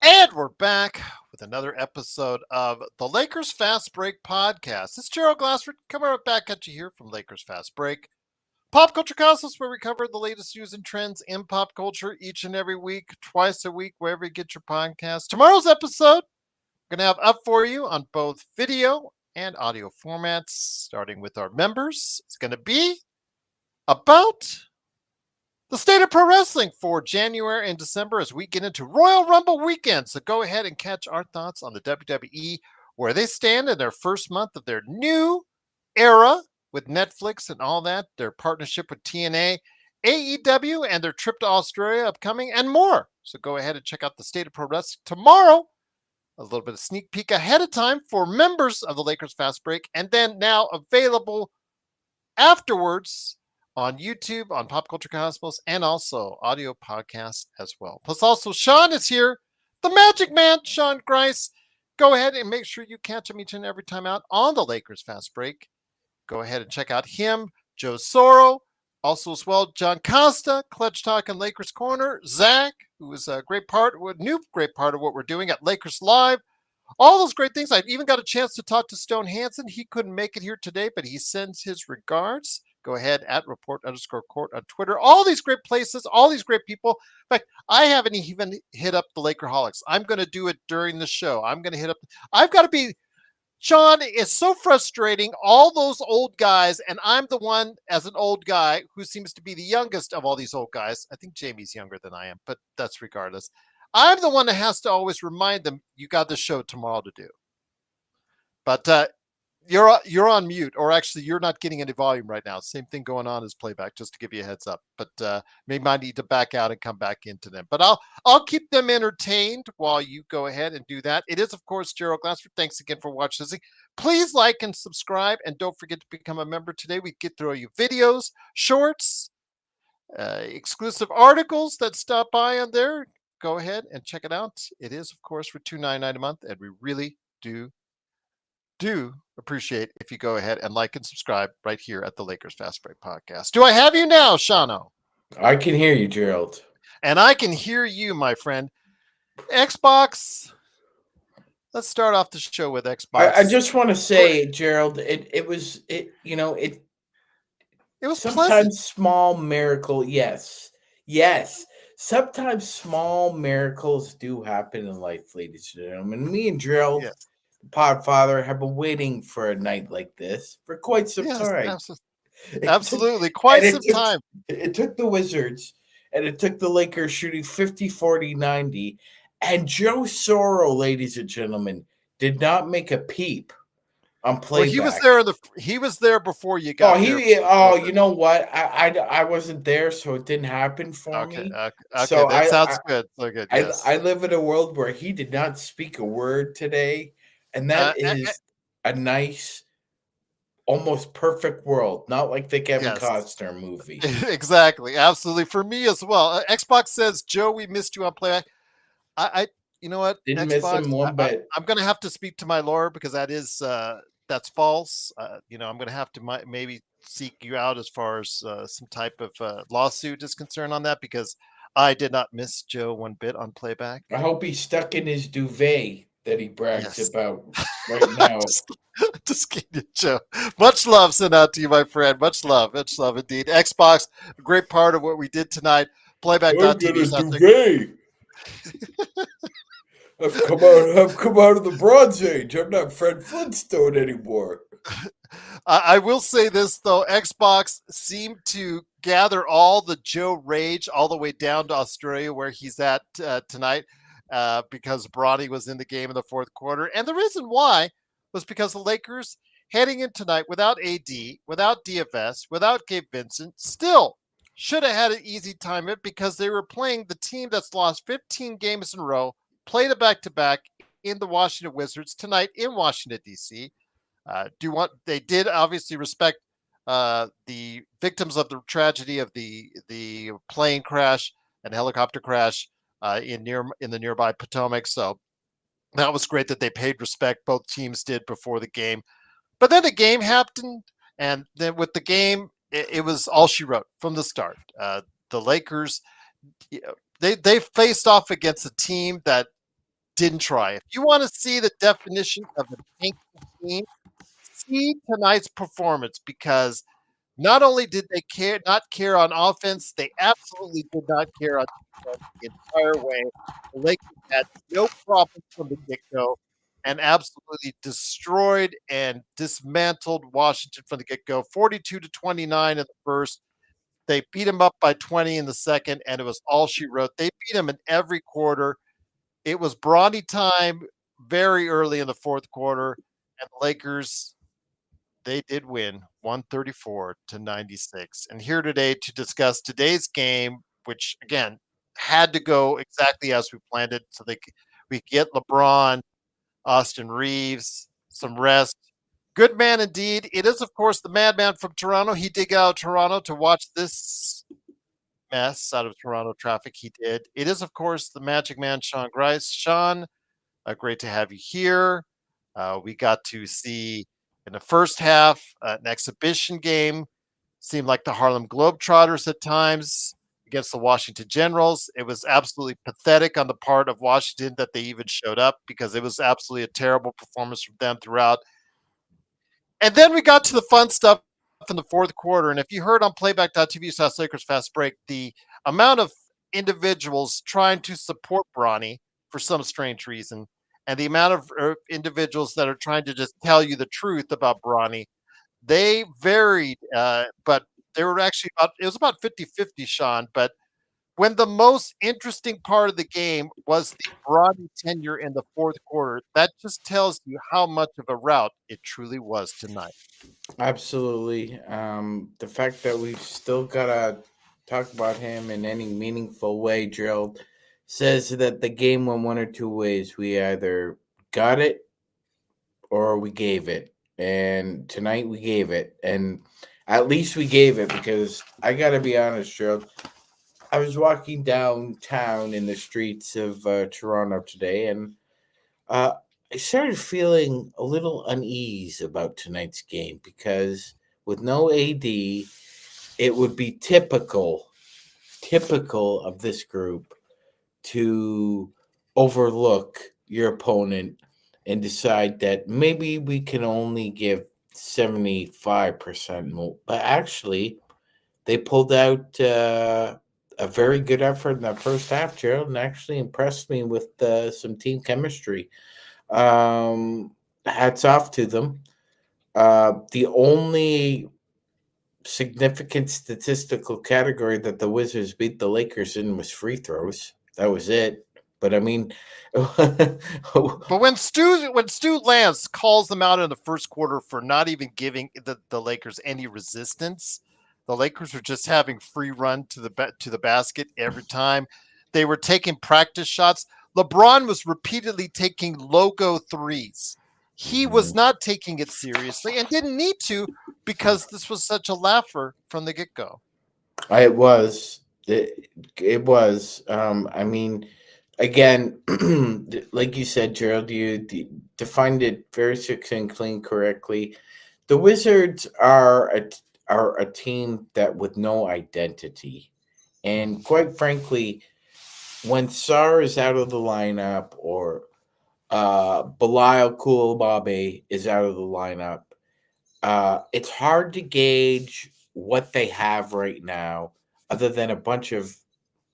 And we're back with another episode of the Lakers Fast Break podcast. It's Gerald Glassford coming right back at you here from Lakers Fast Break. Pop Culture Cosmos, where we cover the latest news and trends in pop culture each and every week, twice a week, wherever you get your podcast. Tomorrow's episode, we're going to have up for you on both video and audio formats, starting with our members. It's going to be about the state of pro wrestling for January and December as we get into Royal Rumble weekend. So go ahead and catch our thoughts on the WWE, where they stand in their first month of their new era with Netflix and all that, their partnership with TNA, AEW, and their trip to Australia upcoming, and more. So go ahead and check out the state of pro wrestling tomorrow. A little bit of sneak peek ahead of time for members of the Lakers Fast Break, and then now available afterwards on YouTube, on Pop Culture Cosmos, and also audio podcasts as well. Plus, also, Sean is here, the Magic Man, Sean Grice. Go ahead and make sure you catch him each and every time out on the Lakers Fast Break. Go ahead and check out him, Joe Soro, also as well, John Costa, Clutch Talk and Lakers Corner, Zach, who is a great part of what we're doing at Lakers Live. All those great things. I even got a chance to talk to Stone Hansen. He couldn't make it here today, but he sends his regards. Go ahead at report_court on Twitter. All these great places, all these great people. In fact, I haven't even hit up the Lakerholics. I'm going to do it during the show. I'm going to hit up. I've got to be. Sean, it's so frustrating. All those old guys, and I'm the one as an old guy who seems to be the youngest of all these old guys. I think Jamie's younger than I am, but that's regardless. I'm the one that has to always remind them, you got the show tomorrow to do. But you're on mute, or actually you're not getting any volume right now. Same thing going on as playback, just to give you a heads up. But maybe I need to back out and come back into them. But I'll keep them entertained while you go ahead and do that. It is, of course, Gerald Glassford. Thanks again for watching this. Please like and subscribe, and don't forget to become a member today. We get through you videos, shorts, exclusive articles that stop by on there. Go ahead and check it out. It is, of course, for $2.99 a month, and we really do appreciate if you go ahead and like and subscribe right here at the Lakers Fast Break Podcast. Do I have you now, Shano? I can hear you, Gerald. And I can hear you, my friend. Xbox. Let's start off the show with Xbox. I just want to say, Gerald, it was sometimes pleasant. small miracle. Yes. Sometimes small miracles do happen in life, ladies and gentlemen. Me and Gerald, Yes. the Podfather, have been waiting for a night like this for quite some time. Absolutely. Quite some time. It took the Wizards, and it took the Lakers shooting 50, 40, 90. And Joe Soro, ladies and gentlemen, did not make a peep on playback. Well, he was there before you got there. You know what? I wasn't there, so it didn't happen for me. Okay, so that sounds good. So good. Yes. I live in a world where he did not speak a word today, and that is a nice, almost perfect world, not like the Kevin Costner movie. Exactly, absolutely. For me as well. Xbox says, Joe, we missed you on playback. You know what? Didn't Xbox, miss him one bit. I'm going to have to speak to my lawyer because that's false. I'm going to have to maybe seek you out as far as some type of lawsuit is concerned on that, because I did not miss Joe one bit on playback. I hope he's stuck in his duvet that he brags about right now. Just kidding, Joe. Much love sent out to you, my friend. Much love indeed. Xbox, a great part of what we did tonight. Playback.tv. I've come out of the Bronze Age. I'm not Fred Flintstone anymore. I will say this, though. Xbox seemed to gather all the Joe rage all the way down to Australia, where he's at tonight, because Bronny was in the game in the fourth quarter. And the reason why was because the Lakers, heading in tonight without AD, without DFS, without Gabe Vincent, still should have had an easy time of it, because they were playing the team that's lost 15 games in a row, played a back-to-back in the Washington Wizards tonight in Washington, D.C. They did obviously respect the victims of the tragedy of the plane crash and helicopter crash in the nearby Potomac. So that was great that they paid respect. Both teams did before the game. But then the game happened, and then with the game, it was all she wrote from the start. The Lakers, they faced off against a team that didn't try. If you want to see the definition of a tanking team, see tonight's performance because not only did they not care on offense, they absolutely did not care on defense the entire way. The Lakers had no problem from the get-go and absolutely destroyed and dismantled Washington from the get-go. 42-29 in the first. They beat them up by 20 in the second, and it was all she wrote. They beat them in every quarter. It was Bronny time very early in the fourth quarter, and the Lakers they did win 134-96. And here today to discuss today's game, which again had to go exactly as we planned it, so we get LeBron, Austin Reeves, some rest. Good man indeed. It is, of course, the madman from Toronto. He did go out of Toronto to watch this mess out of Toronto traffic. He did. It is, of course, the Magic Man, Sean Grice. Sean, great to have you here. We got to see in the first half an exhibition game. Seemed like the Harlem Globetrotters at times against the Washington Generals. It was absolutely pathetic on the part of Washington that they even showed up because it was absolutely a terrible performance from them throughout. And then we got to the fun stuff in the fourth quarter. And if you heard on playback.tv/Lakers Fast Break, the amount of individuals trying to support Bronny for some strange reason, and the amount of individuals that are trying to just tell you the truth about Bronny, they varied, but they were actually it was about 50-50, Sean. But when the most interesting part of the game was the Bronny tenure in the fourth quarter, that just tells you how much of a rout it truly was tonight. Absolutely. The fact that we've still got to talk about him in any meaningful way, Gerald, says that the game went one or two ways. We either got it or we gave it. And tonight we gave it. And at least we gave it because I got to be honest, Gerald. I was walking downtown in the streets of Toronto today, and I started feeling a little unease about tonight's game because with no AD, it would be typical of this group to overlook your opponent and decide that maybe we can only give 75% more. But actually, they pulled out a very good effort in that first half, Gerald, and actually impressed me with some team chemistry. Hats off to them. The only significant statistical category that the Wizards beat the Lakers in was free throws. That was it. But I mean, But when Stu Lance calls them out in the first quarter for not even giving the Lakers any resistance, the Lakers were just having free run to the basket every time. They were taking practice shots. LeBron was repeatedly taking logo threes. He was not taking it seriously and didn't need to because this was such a laugher from the get-go. It was. It was. I mean, again, like you said, Gerald, you defined it very succinctly and correctly. The Wizards are a team that with no identity, and quite frankly, when Sarr is out of the lineup or Belial Koulibaly is out of the lineup, it's hard to gauge what they have right now, other than a bunch of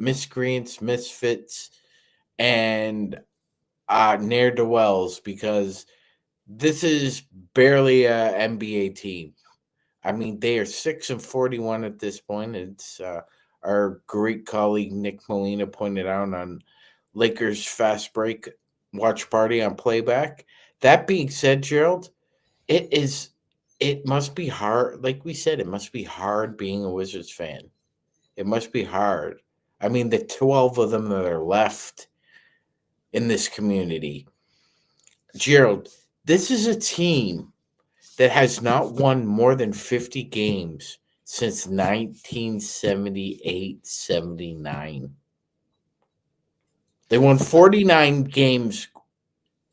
miscreants, misfits, and ne'er-do-wells, because this is barely a NBA team. I mean, they are 6-41 at this point. It's our great colleague Nick Molina pointed out on Lakers Fast Break Watch Party on Playback. That being said, Gerald, it must be hard. Like we said, it must be hard being a Wizards fan. It must be hard. I mean, the 12 of them that are left in this community. Gerald, this is a team that has not won more than 50 games since 1978-79. They won 49 games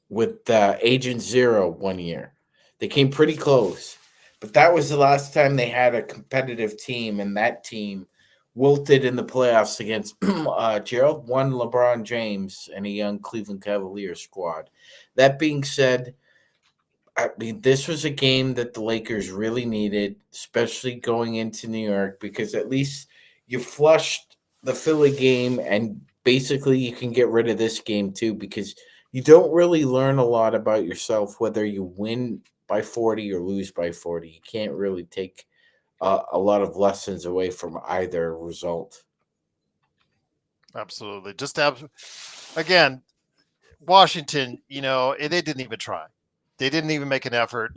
with Agent Zero 1 year. They came pretty close, but that was the last time they had a competitive team, and that team wilted in the playoffs against Gerald, one LeBron James, and a young Cleveland Cavaliers squad. That being said, I mean, this was a game that the Lakers really needed, especially going into New York, because at least you flushed the Philly game and basically you can get rid of this game too, because you don't really learn a lot about yourself whether you win by 40 or lose by 40. You can't really take a lot of lessons away from either result. Absolutely. Again, Washington, they didn't even try. They didn't even make an effort.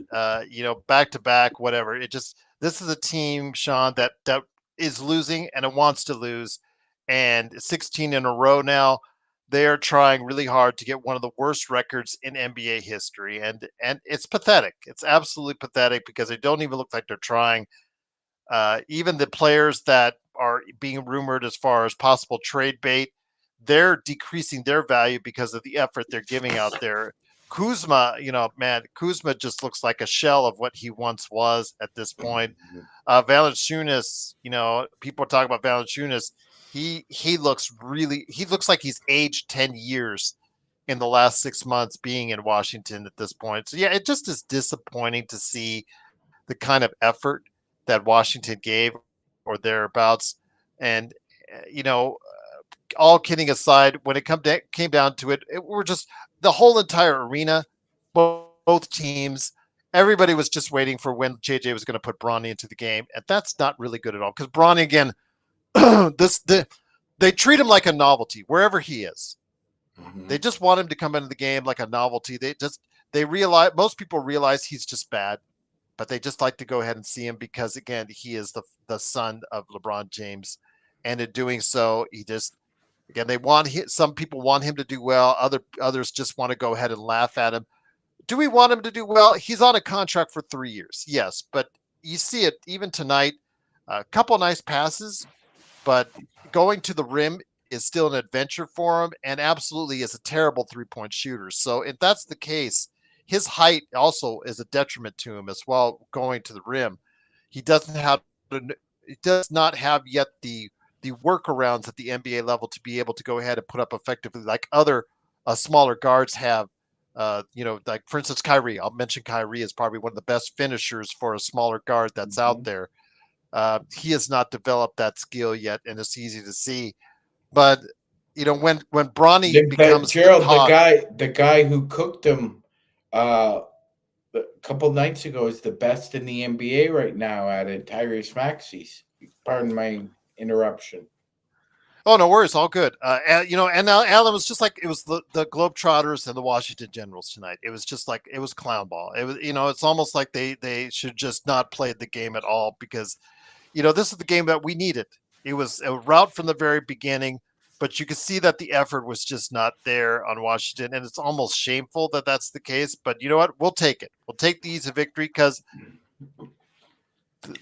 Back to back, whatever. This is a team, Sean, that is losing and it wants to lose, and 16 in a row now. They are trying really hard to get one of the worst records in NBA history, and it's pathetic. It's absolutely pathetic because they don't even look like they're trying. Even the players that are being rumored as far as possible trade bait, they're decreasing their value because of the effort they're giving out there. Kuzma, man, Kuzma just looks like a shell of what he once was at this point. Valanciunas, people talk about Valanciunas. He looks like he's aged 10 years in the last 6 months being in Washington at this point. So yeah, it just is disappointing to see the kind of effort that Washington gave or thereabouts. And, you know, all kidding aside, when came down to it, we're just the whole entire arena, both teams, everybody was just waiting for when JJ was going to put Bronny into the game. And that's not really good at all because Bronny, again, they treat him like a novelty wherever he is. They just want him to come into the game like a novelty. They realize, most people realize he's just bad, but they just like to go ahead and see him because, again, he is the son of LeBron James, and in doing so, again, some people want him to do well. Others just want to go ahead and laugh at him. Do we want him to do well? He's on a contract for 3 years, yes, but you see it even tonight. A couple nice passes, but going to the rim is still an adventure for him, and absolutely is a terrible 3-point shooter. So if that's the case, his height also is a detriment to him as well. Going to the rim, he doesn't have he does not have yet the workarounds at the NBA level to be able to go ahead and put up effectively like other smaller guards have. Like for instance, Kyrie. I'll mention Kyrie is probably one of the best finishers for a smaller guard that's out there. He has not developed that skill yet, and it's easy to see. But when Bronny becomes Gerald, hot, the guy who cooked him a couple nights ago is the best in the NBA right now at it. Tyrese Maxey's. Pardon my interruption. oh, no worries, all good. And now Alan was just like it was the Globetrotters and the Washington Generals tonight. It was just like it was clown ball. It was, it's almost like they should just not play the game at all because, this is the game that we needed. It was a route from the very beginning, but you could see that the effort was just not there on Washington, and it's almost shameful that that's the case. But you know what? We'll take it. We'll take the easy victory because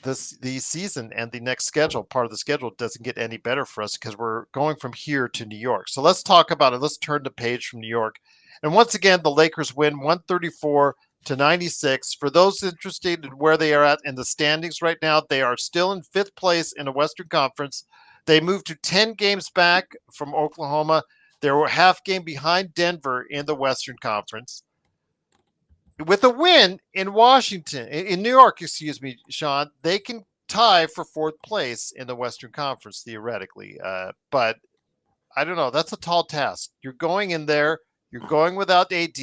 the season and the next part of the schedule doesn't get any better for us because we're going from here to New York. So let's talk about it. Let's turn the page from New York. And once again, the Lakers win 134-96. For those interested in where they are at in the standings right now, they are still in 5th place in the Western Conference. They moved to 10 games back from Oklahoma. They were half game behind Denver in the Western Conference. With a win in New York, excuse me, Sean, they can tie for 4th place in the Western Conference theoretically. But I don't know. That's a tall task. You're going in there. You're going without AD.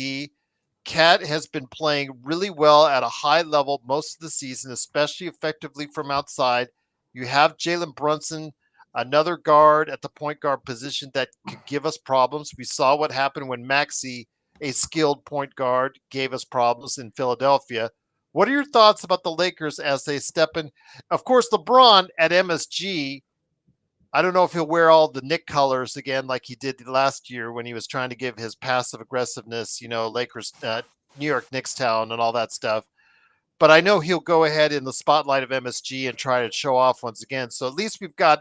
Cat has been playing really well at a high level most of the season, especially effectively from outside. You have Jalen Brunson, another guard at the point guard position that could give us problems. We saw what happened when Maxey, a skilled point guard, gave us problems in Philadelphia. What are your thoughts about the Lakers as they step in? Of course, LeBron at MSG, I don't know if he'll wear all the Knick colors again like he did last year when he was trying to give his passive aggressiveness, Lakers, New York Knicks town and all that stuff. But I know he'll go ahead in the spotlight of MSG and try to show off once again. So at least we've got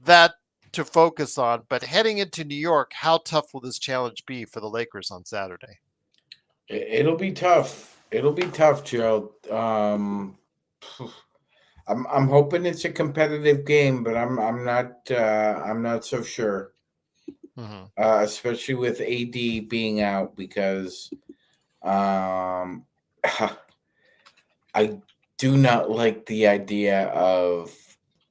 that to focus on. But heading into New York, how tough will this challenge be for the Lakers on Saturday? It'll be tough. It'll be tough, Gerald. I'm hoping it's a competitive game, but I'm not so sure. Mm-hmm. Especially with AD being out because um, I do not like the idea of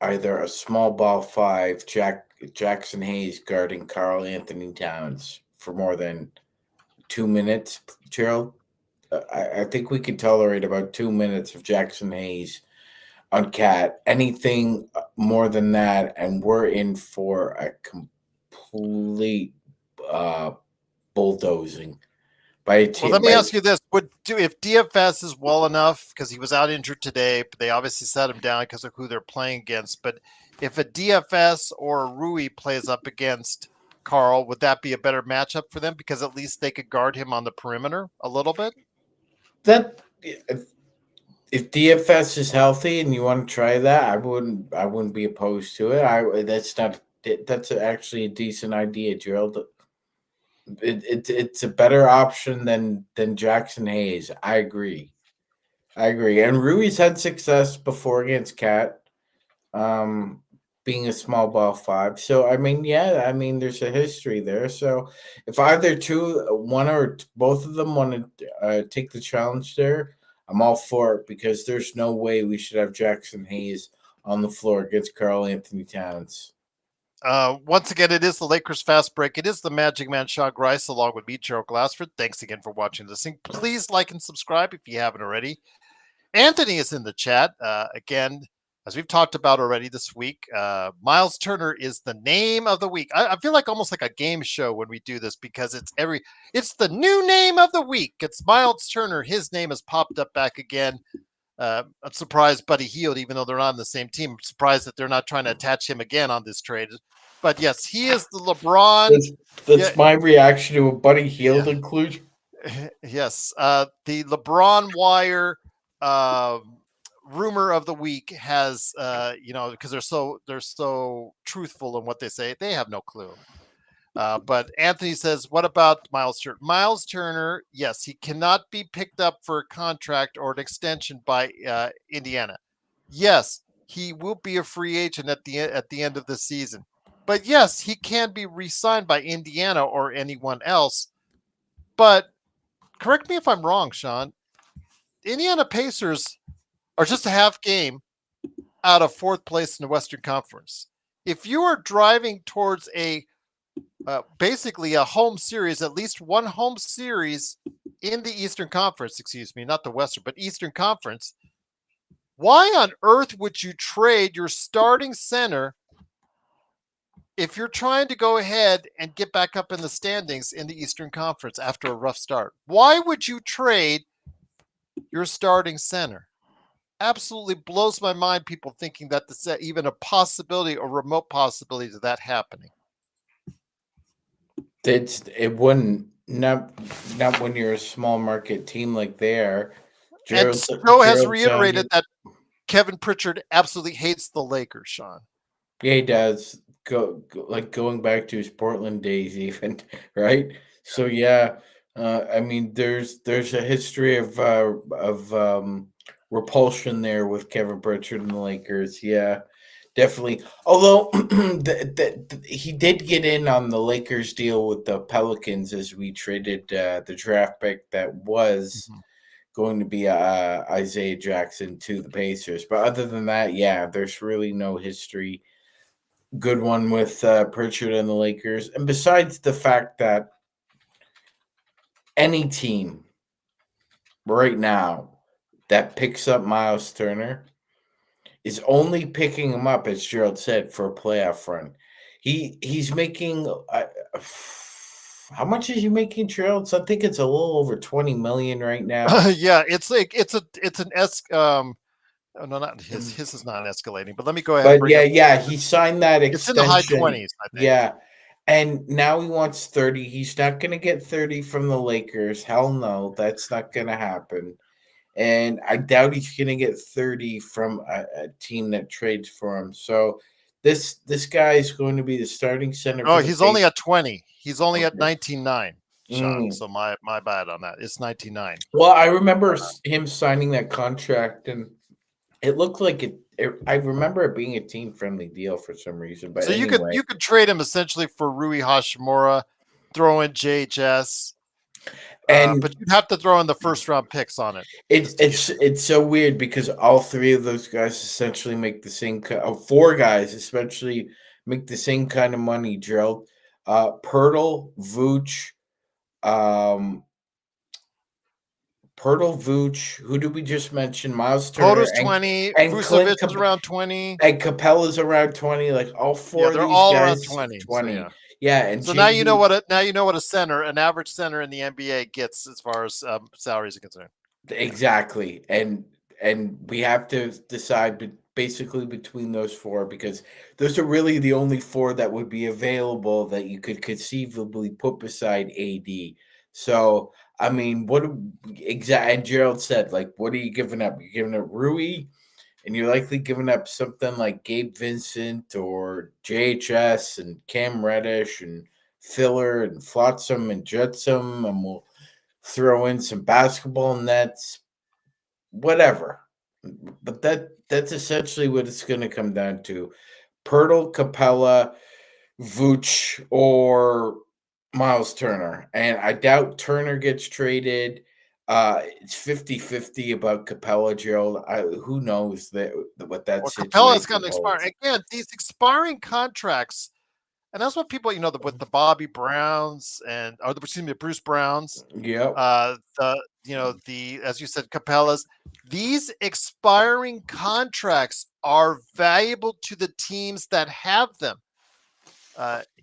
either a small ball five Jackson Hayes guarding Carl Anthony Towns for more than 2 minutes. Gerald, I think we could tolerate about 2 minutes of Jackson Hayes on Cat. Anything more than that, and we're in for a complete uh, bulldozing by a Well, team. let me ask you this: if DFS is well enough because he was out injured today, but they obviously set him down because of who they're playing against. But if a DFS or a Rui plays up against Carl, would that be a better matchup for them because at least they could guard him on the perimeter a little bit? That if DFS is healthy and you want to try that, I wouldn't be opposed to it. I that's not that's actually a decent idea, Gerald. It's a better option than Jackson Hayes. I agree. I agree. And Rui's had success before against Cat, um, being a small ball five. So I mean, yeah, I mean, there's a history there. So if either one or both of them want to take the challenge there, I'm all for it because there's no way we should have Jackson Hayes on the floor against Carl Anthony Towns. Once again, it is the Lakers Fast Break. It is the Magic Man, Shaw Grice, along with me, Gerald Glassford. Thanks again for watching this thing. Please like and subscribe if you haven't already. Anthony is in the chat. Again, as we've talked about already this week, Miles Turner is the name of the week. I feel like almost like a game show when we do this because it's the new name of the week. It's Miles Turner. His name has popped up back again. I'm surprised Buddy Hield, even though they're not on the same team. I'm surprised that they're not trying to attach him again on this trade. But yes, he is the LeBron. That's my reaction to a Buddy Hield Yeah. inclusion. Yes, the LeBron Wire rumor of the week has, because they're so truthful in what they say, they have no clue. But Anthony says, "What about Miles Turner? Miles Turner, yes, he cannot be picked up for a contract or an extension by Indiana. Yes, he will be a free agent at the end of the season. But yes, he can be re-signed by Indiana or anyone else. But correct me if I'm wrong, Sean. Indiana Pacers are just a half game out of fourth place in the Western Conference. If you are driving towards basically a home series, at least one home series in the Eastern Conference, excuse me, not the Western, but Eastern Conference, why on earth would you trade your starting center if you're trying to go ahead and get back up in the standings in the Eastern Conference after a rough start? Why would you trade your starting center? Absolutely blows my mind, people thinking that there's even a possibility or remote possibility of that happening. It wouldn't not when you're a small market team like they are. And Gerald Joe has Gerald telling you, reiterated that Kevin Pritchard absolutely hates the Lakers, Sean. yeah, he does like going back to his Portland days, even right. So yeah, I mean, there's a history of repulsion there with Kevin Pritchard and the Lakers. Yeah, definitely. Although he did get in on the Lakers deal with the Pelicans as we traded the draft pick that was going to be Isaiah Jackson to the Pacers. But other than that, yeah, there's really no history. Good one with Pritchard and the Lakers. And besides the fact that any team right now that picks up Miles Turner is only picking him up, as Gerald said, for a playoff run. He's making how much is he making, Gerald? So I think it's a little over 20 million right now. Yeah, it's like it's an oh, no, not his is not escalating, but let me go ahead and But bring up. yeah, he signed that It's in the high extension. 20s, I think. Yeah. And now he wants 30. He's not going to get 30 from the Lakers. Hell no, that's not going to happen. And I doubt he's going to get 30 from a team that trades for him. So this guy is going to be the starting center Oh, for the he's only Pacers. at 20. He's only at Okay. 19.9, Sean. Mm. So my bad on that. It's 19.9. Well, I remember him signing that contract, and it looked like I remember it being a team-friendly deal for some reason, but So anyway. you could trade him essentially for Rui Hashimura, throw in JHS, And but you'd have to throw in the first round picks on it just to get. it's so weird because all three of those guys essentially make the same. Four guys especially make the same kind of money. Gerald, Pirtle, Vooch, um, Pirtle, Vooch. Who did we just mention? Miles Turner Poto's 20, and Vucevic is around 20. and Capella's around 20. Like all Yeah, four of they're these all around guys, 20. So 20. yeah. Yeah, and So now you know JV. what a center, an average center in the NBA gets as far as salaries are concerned. Exactly, and we have to decide basically between those four because those are really the only four that would be available that you could conceivably put beside AD. So I mean, what exactly? And Gerald said, like, what are you giving up? You're giving up Rui, and you're likely giving up something like Gabe Vincent or JHS and Cam Reddish and Filler and Flotsam and Jetsam, and we'll throw in some basketball nets, whatever. But that's essentially what it's going to come down to. Pirtle, Capella, Vooch, or Miles Turner. And I doubt Turner gets traded. It's 50-50 about Capella, Gerald. Who knows what that Well, Capella's situation going to expire holds. again. These expiring contracts, and that's what people, with the Bobby Browns excuse me, the Bruce Browns, Yep. the as you said, Capella's. These expiring contracts are valuable to the teams that have them.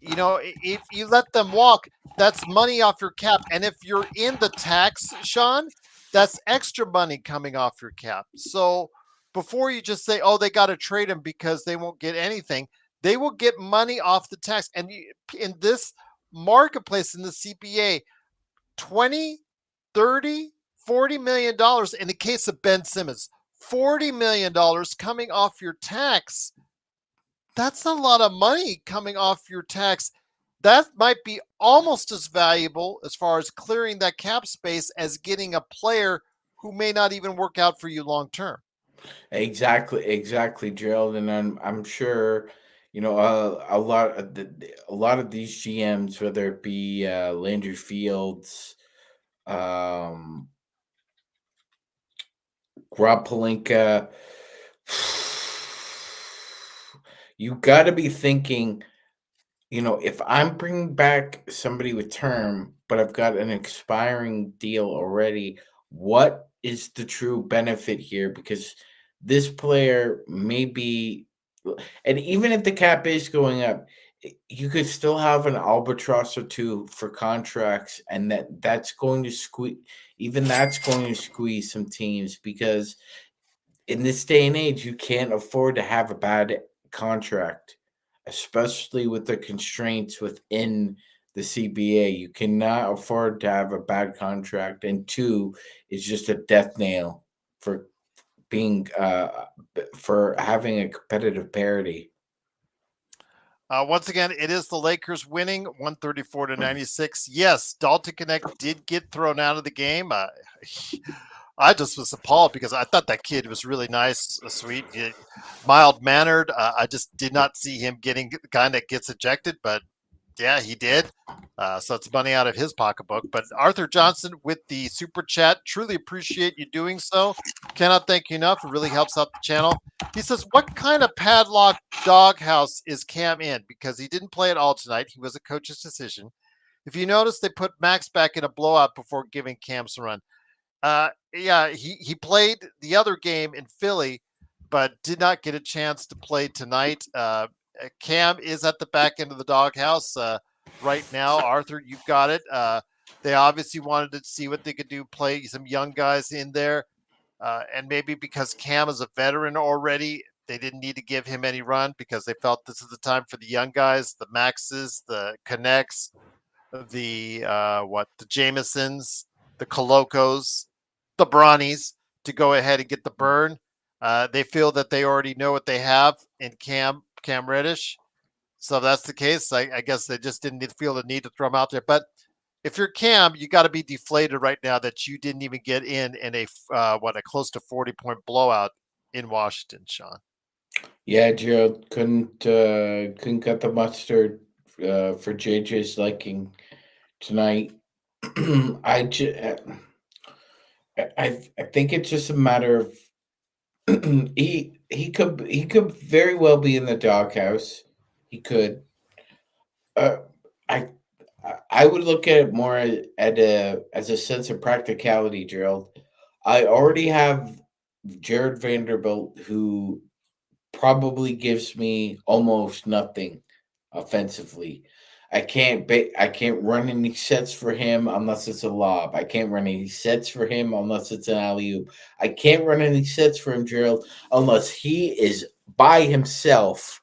If you let them walk, that's money off your cap. And if you're in the tax, Sean, that's extra money coming off your cap. So before you just say, oh, they got to trade him because they won't get anything, they will get money off the tax. And in this marketplace, in the CPA, 20, 30, $40 million in the case of Ben Simmons, $40 million coming off your tax. That's a lot of money coming off your tax. That might be almost as valuable as far as clearing that cap space as getting a player who may not even work out for you long term. Exactly, Gerald. And I'm sure, a lot of these GMs, whether it be Landry Fields, um, Rob Palinka, you got to be thinking, if I'm bringing back somebody with term, but I've got an expiring deal already, what is the true benefit here? Because this player may be, and even if the cap is going up, you could still have an albatross or two for contracts, and that's going to squeeze. Even that's going to squeeze some teams because in this day and age, you can't afford to have a bad contract, especially with the constraints within the CBA. You cannot afford to have a bad contract, and two is just a death nail for being for having a competitive parity. Once again, it is the Lakers winning 134-96. Yes, Dalton Connect did get thrown out of the game. I just was appalled because I thought that kid was really nice, sweet, mild mannered. I just did not see him getting the kind that gets ejected, but yeah, he did. So it's money out of his pocketbook. But Arthur Johnson with the super chat, truly appreciate you doing so. Cannot thank you enough. It really helps out the channel. He says, what kind of padlock doghouse is Cam in? Because he didn't play at all tonight. He was a coach's decision. If you notice, they put Max back in a blowout before giving Cam some run. Yeah, he played the other game in Philly, but did not get a chance to play tonight. Cam is at the back end of the doghouse right now. Arthur, you've got it. They obviously wanted to see what they could do, play some young guys in there. And maybe because Cam is a veteran already, they didn't need to give him any run because they felt this is the time for the young guys, the Maxes, the Connects, the Jamesons, the Colocos, the Bronnies to go ahead and get the burn. They feel that they already know what they have in Cam Reddish. So if that's the case, I guess they just didn't feel the need to throw him out there. But if you're Cam, you got to be deflated right now that you didn't even get in a close to 40-point blowout in Washington, Sean. Yeah, Gerald couldn't cut the mustard for JJ's liking tonight. I, ju- I think it's just a matter of he could very well be in the doghouse. He could. Uh, I I would look at it more at a as a sense of practicality, Gerald. I already have Jared Vanderbilt, who probably gives me almost nothing offensively. I can't run any sets for him unless it's a lob. I can't run any sets for him unless it's an alley oop. I can't run any sets for him, Gerald, unless he is by himself,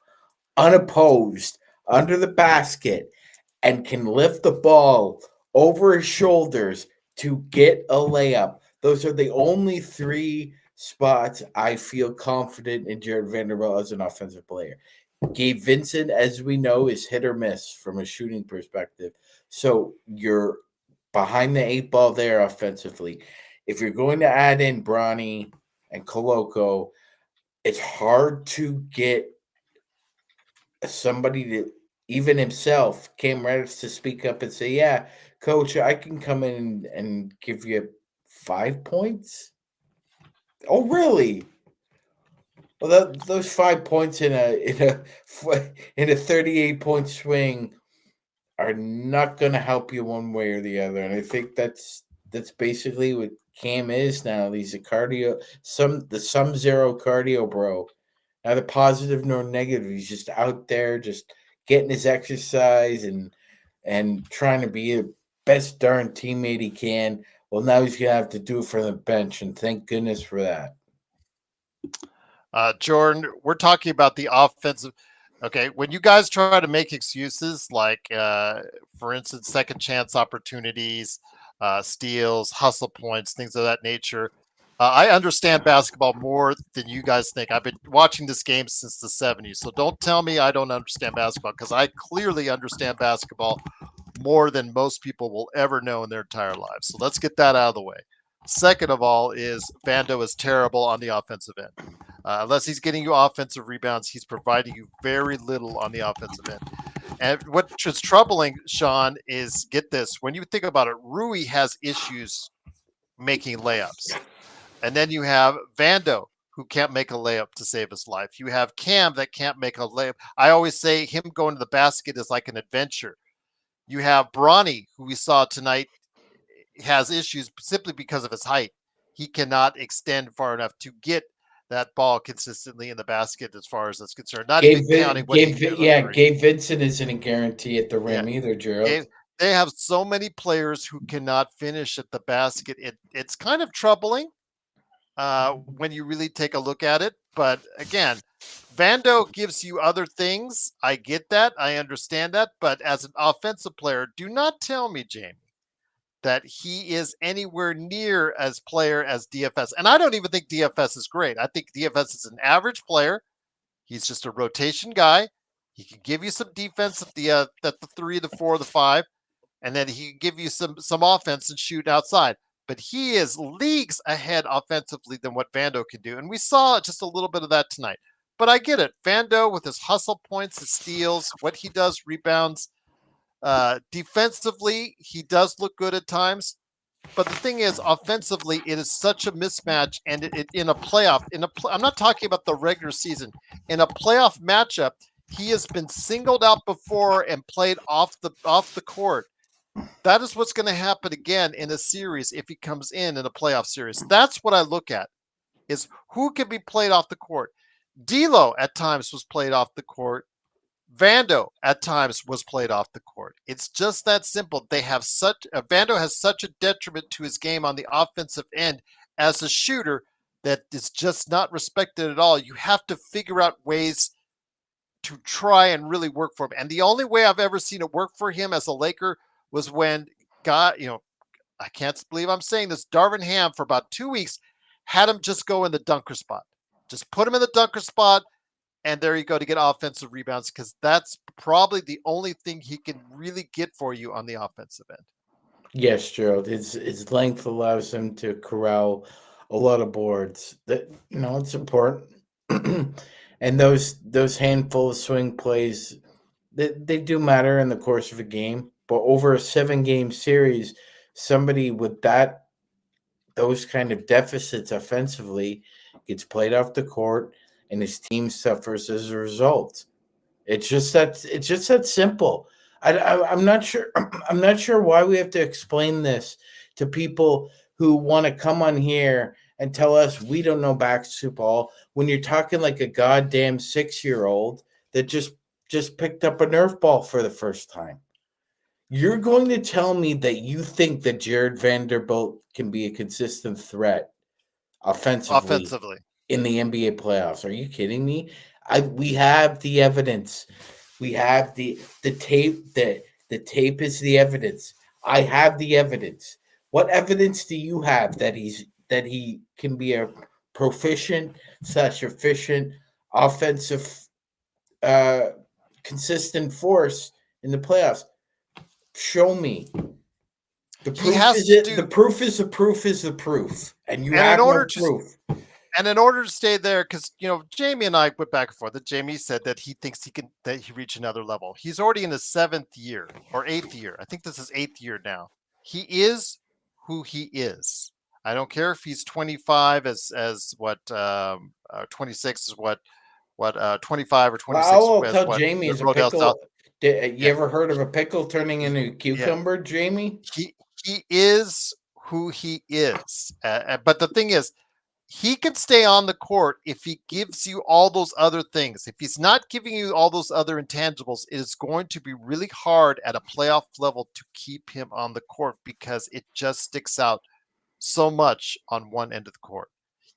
unopposed, under the basket, and can lift the ball over his shoulders to get a layup. Those are the only three spots I feel confident in Jared Vanderbilt as an offensive player. Gabe Vincent, as we know, is hit or miss from a shooting perspective. So you're behind the eight ball there offensively. If you're going to add in Bronny and Koloko, it's hard to get somebody to even himself came ready to speak up and say, "Yeah, coach, I can come in and give you 5 points." Oh, really? Well, those 5 points in a 38 point swing are not going to help you one way or the other, and I think that's basically what Cam is now. He's a cardio the sum zero cardio bro. Neither positive nor negative. He's just out there, just getting his exercise and trying to be the best darn teammate he can. Well, now he's gonna have to do it for the bench, and thank goodness for that. Jordan, we're talking about the offensive. Okay, when you guys try to make excuses like, for instance, second chance opportunities, steals, hustle points, things of that nature, I understand basketball more than you guys think. I've been watching this game since the '70s, so don't tell me I don't understand basketball because I clearly understand basketball more than most people will ever know in their entire lives. So let's get that out of the way. Second of all, is Vando is terrible on the offensive end. Unless he's getting you offensive rebounds, he's providing you very little on the offensive end. And what is troubling, Sean, is get this: when you think about it, Rui has issues making layups, and then you have Vando who can't make a layup to save his life. You have Cam that can't make a layup. I always say him going to the basket is like an adventure. You have Bronny, who we saw tonight, has issues simply because of his height. He cannot extend far enough to get that ball consistently in the basket as far as that's concerned. Not even counting what he can do on three. Gabe Vincent isn't a guarantee at the Yeah. rim either, They, Gerald. they have so many players who cannot finish at the basket. It's kind of troubling when you really take a look at it. But again, Vando gives you other things. I get that. I understand that. But as an offensive player, do not tell me, Jamie, that he is anywhere near as player as DFS. And I don't even think DFS is great. I think DFS is an average player. He's just a rotation guy. He can give you some defense at the three, the four, the five, and then he can give you some offense and shoot outside. But he is leagues ahead offensively than what Vando can do, and we saw just a little bit of that tonight. But I get it. Vando with his hustle points, his steals, what he does, rebounds, defensively, he does look good at times. But the thing is, offensively, it is such a mismatch, and in a playoff, I'm not talking about the regular season. In a playoff matchup, he has been singled out before and played off the court. That is what's going to happen again in a series if he comes in a playoff series. That's what I look at: is who can be played off the court. D'Lo at times was played off the court. Vando at times was played off the court. It's just that simple. They have Vando has such a detriment to his game on the offensive end as a shooter that is just not respected at all. You have to figure out ways to try and really work for him. And the only way I've ever seen it work for him as a Laker was when I can't believe I'm saying this, Darvin Ham for about 2 weeks had him just go in the dunker spot. Just put him in the dunker spot, and there you go to get offensive rebounds because that's probably the only thing he can really get for you on the offensive end. Yes, Gerald. His length allows him to corral a lot of boards. That it's important. And those handful of swing plays, they do matter in the course of a game. But over a 7-game series, somebody with those kind of deficits offensively gets played off the court, and his team suffers as a result. It's just that simple. I'm not sure. I'm not sure why we have to explain this to people who want to come on here and tell us we don't know basketball when you're talking like a goddamn 6-year-old that just picked up a Nerf ball for the first time. You're going to tell me that you think that Jared Vanderbilt can be a consistent threat offensively offensively. in the NBA playoffs? Are you kidding me? We have the evidence. We have the tape. The tape is the evidence. I have the evidence. What evidence do you have that he can be a proficient / efficient offensive uh, consistent force in the playoffs? Show me. The He proof has is to it. The do, proof is the proof is the proof, and you and in have order no to proof. and in order to stay there, because Jamie and I went back and forth. That Jamie said that he thinks he reach another level. He's already in his 7th year or 8th year. I think this is 8th year now. He is who he is. I don't care if he's 25 as what 26 is what 25 or Well, I 26 will as tell what Jamie the is a Rodell South. pickle. You Yeah, ever heard of a pickle turning into a yeah. cucumber, Jamie? He is who he is. But the thing is, he can stay on the court if he gives you all those other things. If he's not giving you all those other intangibles, it is going to be really hard at a playoff level to keep him on the court because it just sticks out so much on one end of the court.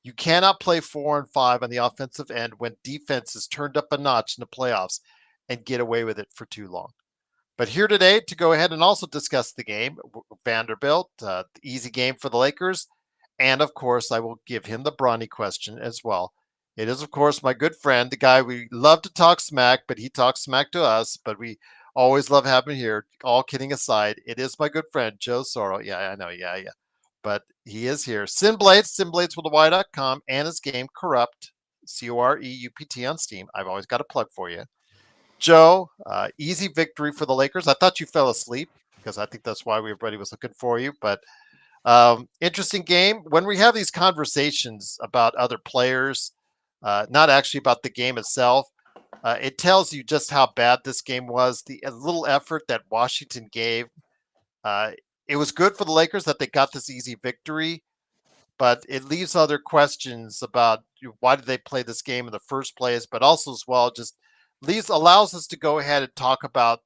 You cannot play 4 and 5 on the offensive end when defense is turned up a notch in the playoffs and get away with it for too long. But here today to go ahead and also discuss the game, Vanderbilt, easy game for the Lakers. And of course, I will give him the Bronny question as well. It is, of course, my good friend, the guy we love to talk smack, but he talks smack to us. But we always love having him here. All kidding aside, it is my good friend, Joe Sorrell. Yeah, I know. Yeah, yeah. But he is here. Sinblades with a Y.com, and his game Corrupt, Coreupt on Steam. I've always got a plug for you. Joe, easy victory for the Lakers. I thought you fell asleep because I think that's why everybody was looking for you. But interesting game. When we have these conversations about other players, not actually about the game itself, it tells you just how bad this game was. The little effort that Washington gave. Uh, it was good for the Lakers that they got this easy victory, but it leaves other questions about why did they play this game in the first place, but also as well just allows us to go ahead and talk about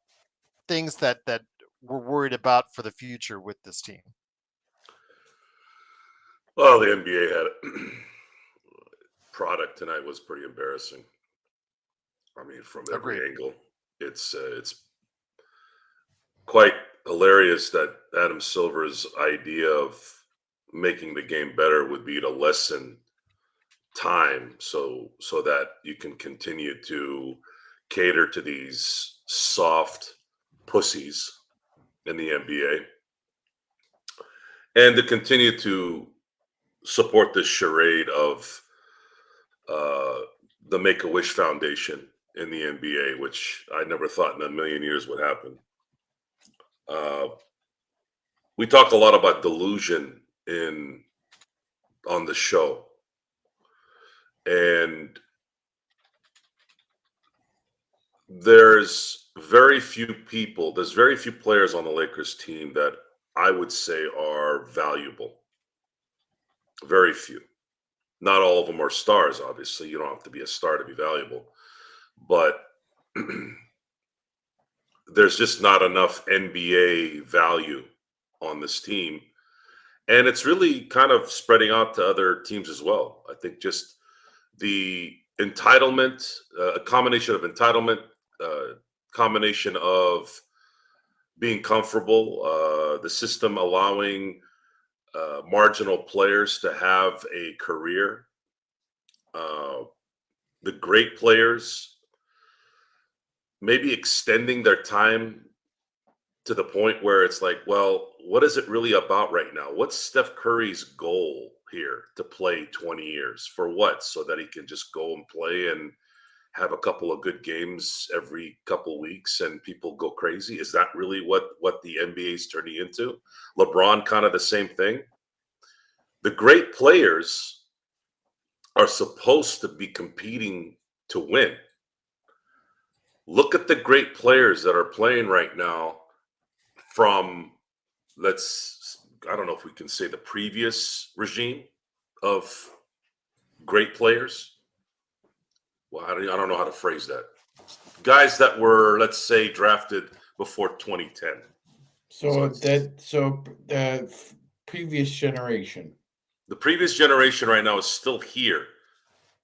things that we're worried about for the future with this team. Well, the NBA had product tonight was pretty embarrassing. I mean, from every Agreed. angle, it's quite hilarious that Adam Silver's idea of making the game better would be to lessen time so that you can continue to cater to these soft pussies in the NBA and to continue to support this charade of the Make-A-Wish Foundation in the NBA, which I never thought in a million years would happen. We talk a lot about delusion on the show, and there's very few players on the Lakers team that I would say are valuable. Very few. Not all of them are stars, obviously. You don't have to be a star to be valuable. But there's just not enough NBA value on this team. And it's really kind of spreading out to other teams as well. I think just the entitlement, a combination of entitlement, combination of being comfortable, the system allowing marginal players to have a career. The great players maybe extending their time to the point where it's like, well, what is it really about right now? What's Steph Curry's goal here to play 20 years? For what? So that he can just go and play and have a couple of good games every couple weeks and people go crazy? Is that really what the NBA is turning into? LeBron, kind of the same thing. The great players are supposed to be competing to win. Look at the great players that are playing right now from, I don't know if we can say the previous regime of great players. Well, I don't know how to phrase that. Guys that were, let's say, drafted before 2010. So the previous generation. The previous generation right now is still here.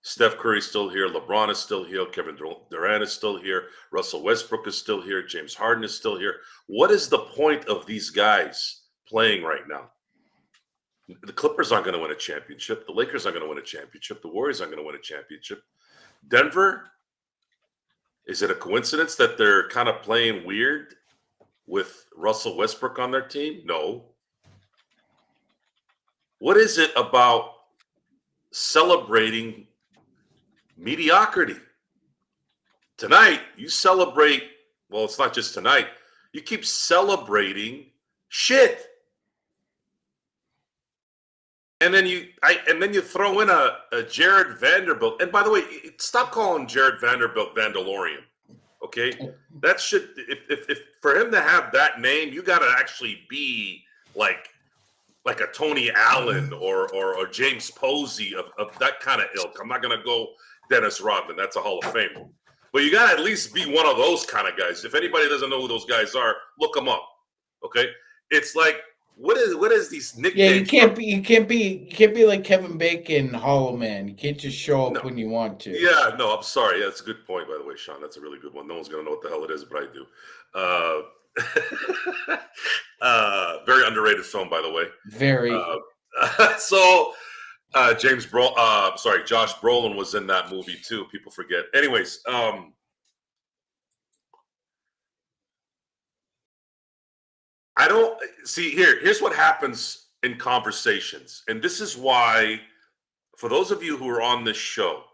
Steph Curry's still here. LeBron is still here. Kevin Durant is still here. Russell Westbrook is still here. James Harden is still here. What is the point of these guys playing right now? The Clippers aren't going to win a championship. The Lakers aren't going to win a championship. The Warriors aren't going to win a championship. Denver, is it a coincidence that they're kind of playing weird with Russell Westbrook on their team? No. What is it about celebrating mediocrity? Tonight, you celebrate, well, it's not just tonight. You keep celebrating shit. And then you throw in a Jared Vanderbilt. And by the way, stop calling Jared Vanderbilt Vandalorian. Okay? That should, if for him to have that name, you got to actually be like a Tony Allen or James Posey of that kind of ilk. I'm not going to go Dennis Rodman. That's a Hall of Famer. But you got to at least be one of those kind of guys. If anybody doesn't know who those guys are, look them up. Okay? It's like, what is these nicknames? Yeah, you can't be like Kevin Bacon, Hollow Man. You can't just show up when you want to. Yeah, no, I'm sorry. Yeah, that's a good point, by the way, Sean. That's a really good one. No one's gonna know what the hell it is, but I do. Very underrated film, by the way. Very. Josh Brolin was in that movie too. People forget. Anyways, I don't see here's what happens in conversations. And this is why, for those of you who are on this show,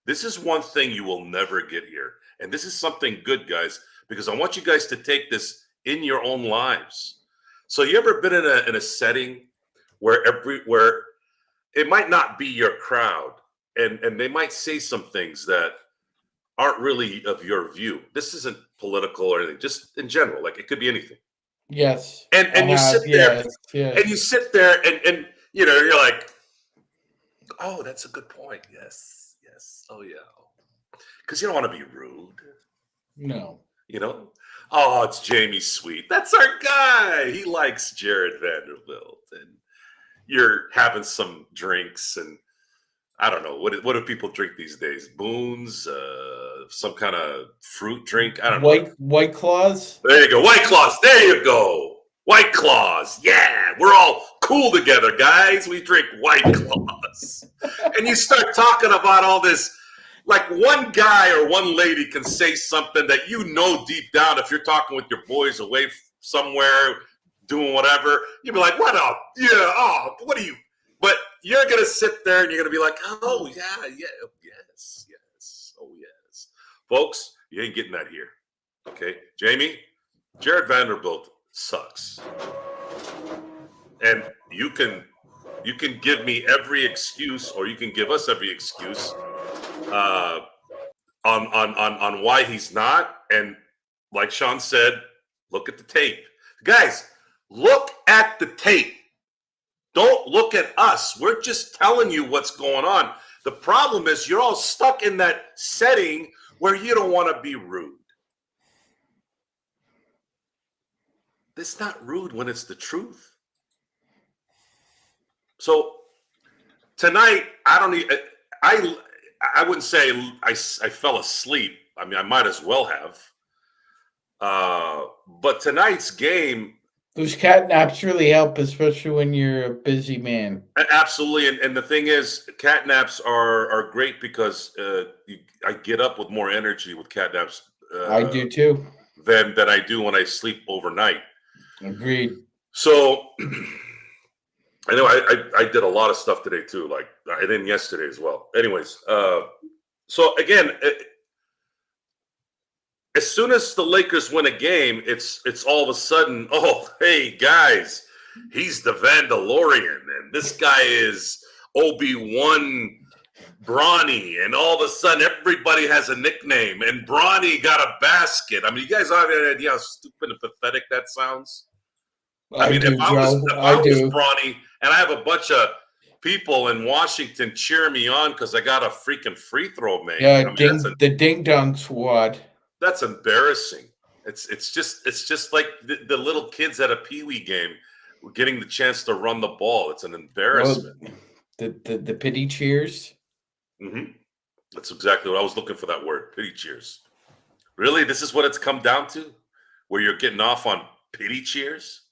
this is one thing you will never get here. And this is something good, guys, because I want you guys to take this in your own lives. So you ever been in a setting where it might not be your crowd and they might say some things that aren't really of your view? This isn't political or anything, just in general. Like, it could be anything. Yes. And you sit there and you sit there and you know, you're like, oh, that's a good point. Yes. Oh yeah. Because you don't want to be rude. No. You know? Oh, it's Jamie Sweet. That's our guy. He likes Jared Vanderbilt. And you're having some drinks and I don't know. What do people drink these days? Boons, some kind of fruit drink. I don't know. White Claws. There you go. White Claws. There you go. White Claws. Yeah. We're all cool together, guys. We drink White Claws. And you start talking about all this. Like, one guy or one lady can say something that you know deep down, if you're talking with your boys away somewhere, doing whatever, you'd be like, what up? Yeah. Oh, what are you? But you're going to sit there and you're going to be like, oh, yeah, yes. Oh, yes. Folks, you ain't getting that here. Okay? Jamie, Jared Vanderbilt sucks. And you can give me every excuse, or you can give us every excuse on why he's not. And like Sean said, look at the tape. Guys, look at the tape. Don't look at us. We're just telling you what's going on. The problem is you're all stuck in that setting where you don't want to be rude. It's not rude when it's the truth. So tonight, I wouldn't say I fell asleep. I mean, I might as well have. But tonight's game, those cat naps really help, especially when you're a busy man. Absolutely. And the thing is, cat naps are great because I get up with more energy with cat naps. I do too. Than I do when I sleep overnight. Agreed. So I know I did a lot of stuff today too. Like I did yesterday as well. Anyways, so again, as soon as the Lakers win a game, it's all of a sudden, oh, hey guys, he's the Vandalorian, and this guy is Obi-Wan Bronny, and all of a sudden everybody has a nickname, and Bronny got a basket. I mean, you guys have any idea how stupid and pathetic that sounds? I mean, if I was Bronny and I have a bunch of people in Washington cheer me on because I got a freaking free throw made. Yeah, I mean, the ding dong squad. That's embarrassing. It's just like the little kids at a peewee game getting the chance to run the ball. It's an embarrassment. Well, the pity cheers. Mm-hmm. That's exactly what I was looking for. That word, pity cheers. Really, this is what it's come down to, where you're getting off on pity cheers.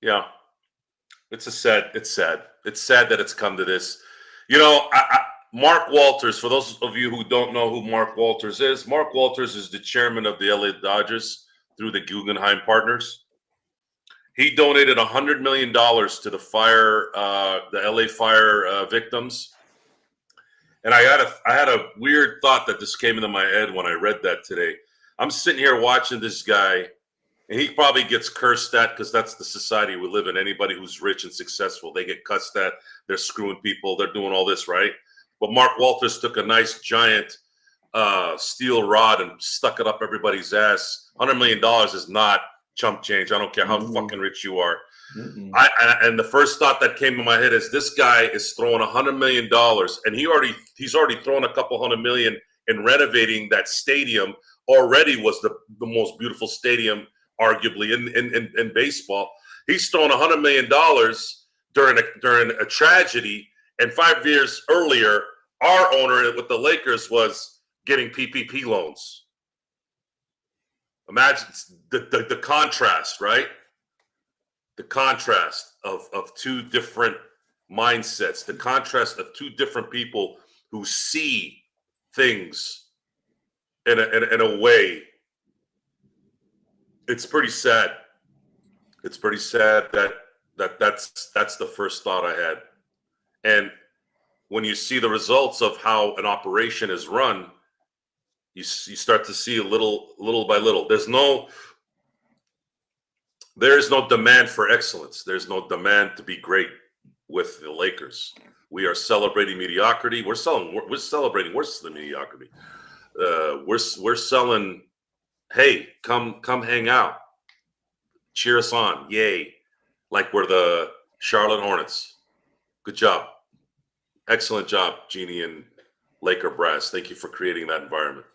Yeah, it's sad. It's sad that it's come to this. You know, Mark Walters, for those of you who don't know who Mark Walters is, Mark Walters is the chairman of the LA Dodgers through the Guggenheim Partners. He donated $100 million to the LA fire victims. And I had a weird thought that just came into my head when I read that today. I'm sitting here watching this guy, and he probably gets cursed at because that's the society we live in. Anybody who's rich and successful, they get cussed at. They're screwing people. They're doing all this, right? But Mark Walters took a nice giant steel rod and stuck it up everybody's ass. $100 million is not chump change. I don't care how fucking rich you are. And the first thought that came to my head is this guy is throwing $100 million, and he's already thrown a couple $100 million in renovating that stadium. Already was the most beautiful stadium, arguably in baseball. He's thrown $100 million during a tragedy, and 5 years earlier, our owner with the Lakers was getting PPP loans. Imagine the contrast, right? The contrast of two different mindsets, the contrast of two different people who see things in a way. It's pretty sad. It's pretty sad that's the first thought I had. And when you see the results of how an operation is run, you start to see little by little. There is no demand for excellence. There's no demand to be great with the Lakers. We are celebrating mediocrity. We're celebrating worse than mediocrity. We're selling, hey, come hang out. Cheer us on. Yay. Like we're the Charlotte Hornets. Good job. Excellent job, Jeannie and Laker brass. Thank you for creating that environment.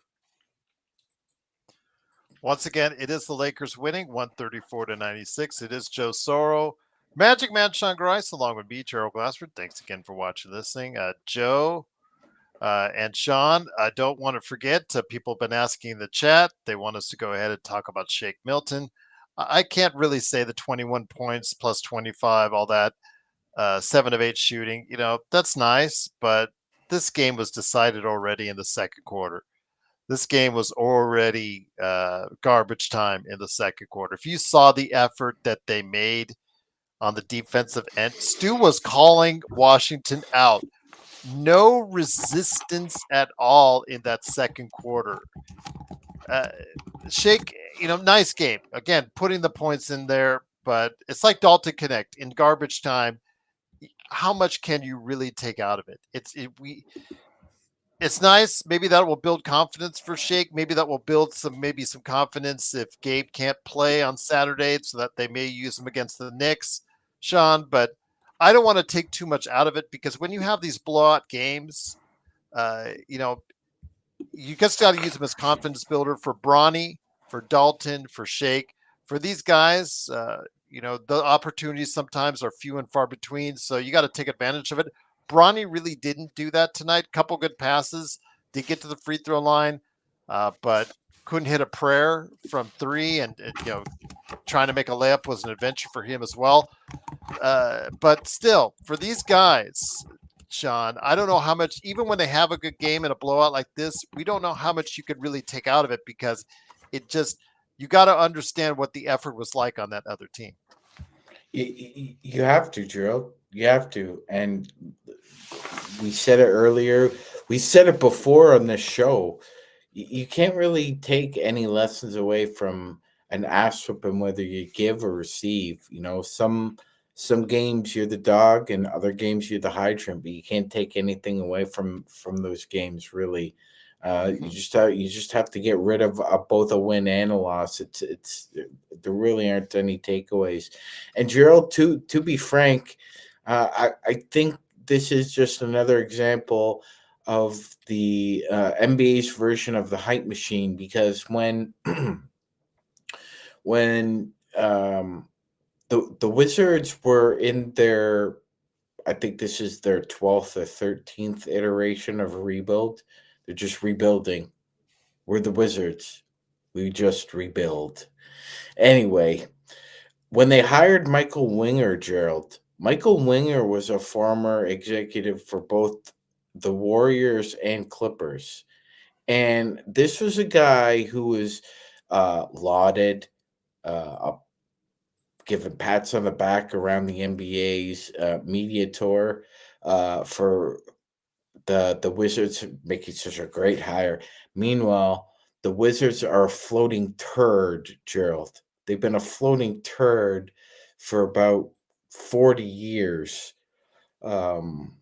Once again, it is the Lakers winning 134-96. It is Joe Soro, Magic Man Sean Grice, along with me, Gerald Glassford. Thanks again for watching, listening. Joe and Sean, I don't want to forget, people have been asking in the chat. They want us to go ahead and talk about Shake Milton. I can't really say the 21 points plus 25, all that, 7 of 8 shooting. You know, that's nice, but this game was decided already in the second quarter. This game was already garbage time in the second quarter. If you saw the effort that they made on the defensive end, Stu was calling Washington out. No resistance at all in that second quarter. Shake, nice game. Again, putting the points in there, but it's like Dalton Connect in garbage time. How much can you really take out of it? It's nice. Maybe that will build confidence for Shake. Maybe that will build some confidence if Gabe can't play on Saturday, so that they may use him against the Knicks, Sean. But I don't want to take too much out of it, because when you have these blowout games, you just got to use them as confidence builder for Bronny, for Dalton, for Shake. For these guys, the opportunities sometimes are few and far between, so you got to take advantage of it. Bronny really didn't do that tonight. Couple good passes, did get to the free throw line, but couldn't hit a prayer from 3, and trying to make a layup was an adventure for him as well. But still, for these guys, Sean, I don't know how much, even when they have a good game in a blowout like this, we don't know how much you could really take out of it, because you got to understand what the effort was like on that other team. You have to, Gerald. You have to. And we said it earlier. We said it before on this show. you can't really take any lessons away from an ass whooping, whether you give or receive. Some games you're the dog, and other games you're the hydrant, but you can't take anything away from those games. Really, you just have to get rid of both a win and a loss. It's there really aren't any takeaways. And Gerald, to be frank, I think this is just another example of the NBA's version of the hype machine, because when when the Wizards were in their, I think this is their 12th or 13th iteration of a rebuild. They're just rebuilding. We're the Wizards. We just rebuild. Anyway, when they hired Michael Winger, Gerald, Michael Winger was a former executive for both the Warriors and Clippers. And this was a guy who was lauded, uh, given pats on the back around the NBA's media tour for the Wizards making such a great hire. Meanwhile, the Wizards are a floating turd, Gerald. They've been a floating turd for about 40 years. Um,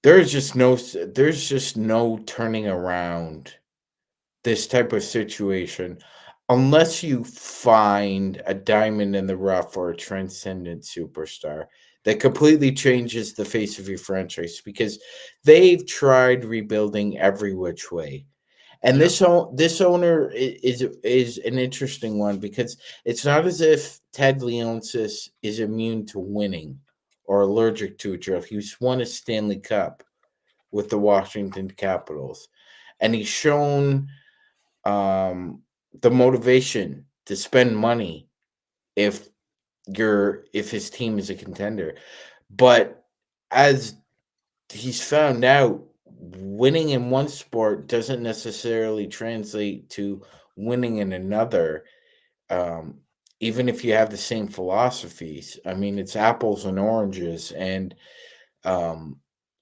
there's just no turning around this type of situation unless you find a diamond in the rough or a transcendent superstar that completely changes the face of your franchise, because they've tried rebuilding every which way. And Yeah. this owner is an interesting one, because it's not as if Ted Leonsis is immune to winning or allergic to it. Gerald. He's won a Stanley Cup with the Washington Capitals, and he's shown the motivation to spend money if if his team is a contender. But as he's found out, winning in one sport doesn't necessarily translate to winning in another. Um, Even if you have the same philosophies, I mean, it's apples and oranges, and um,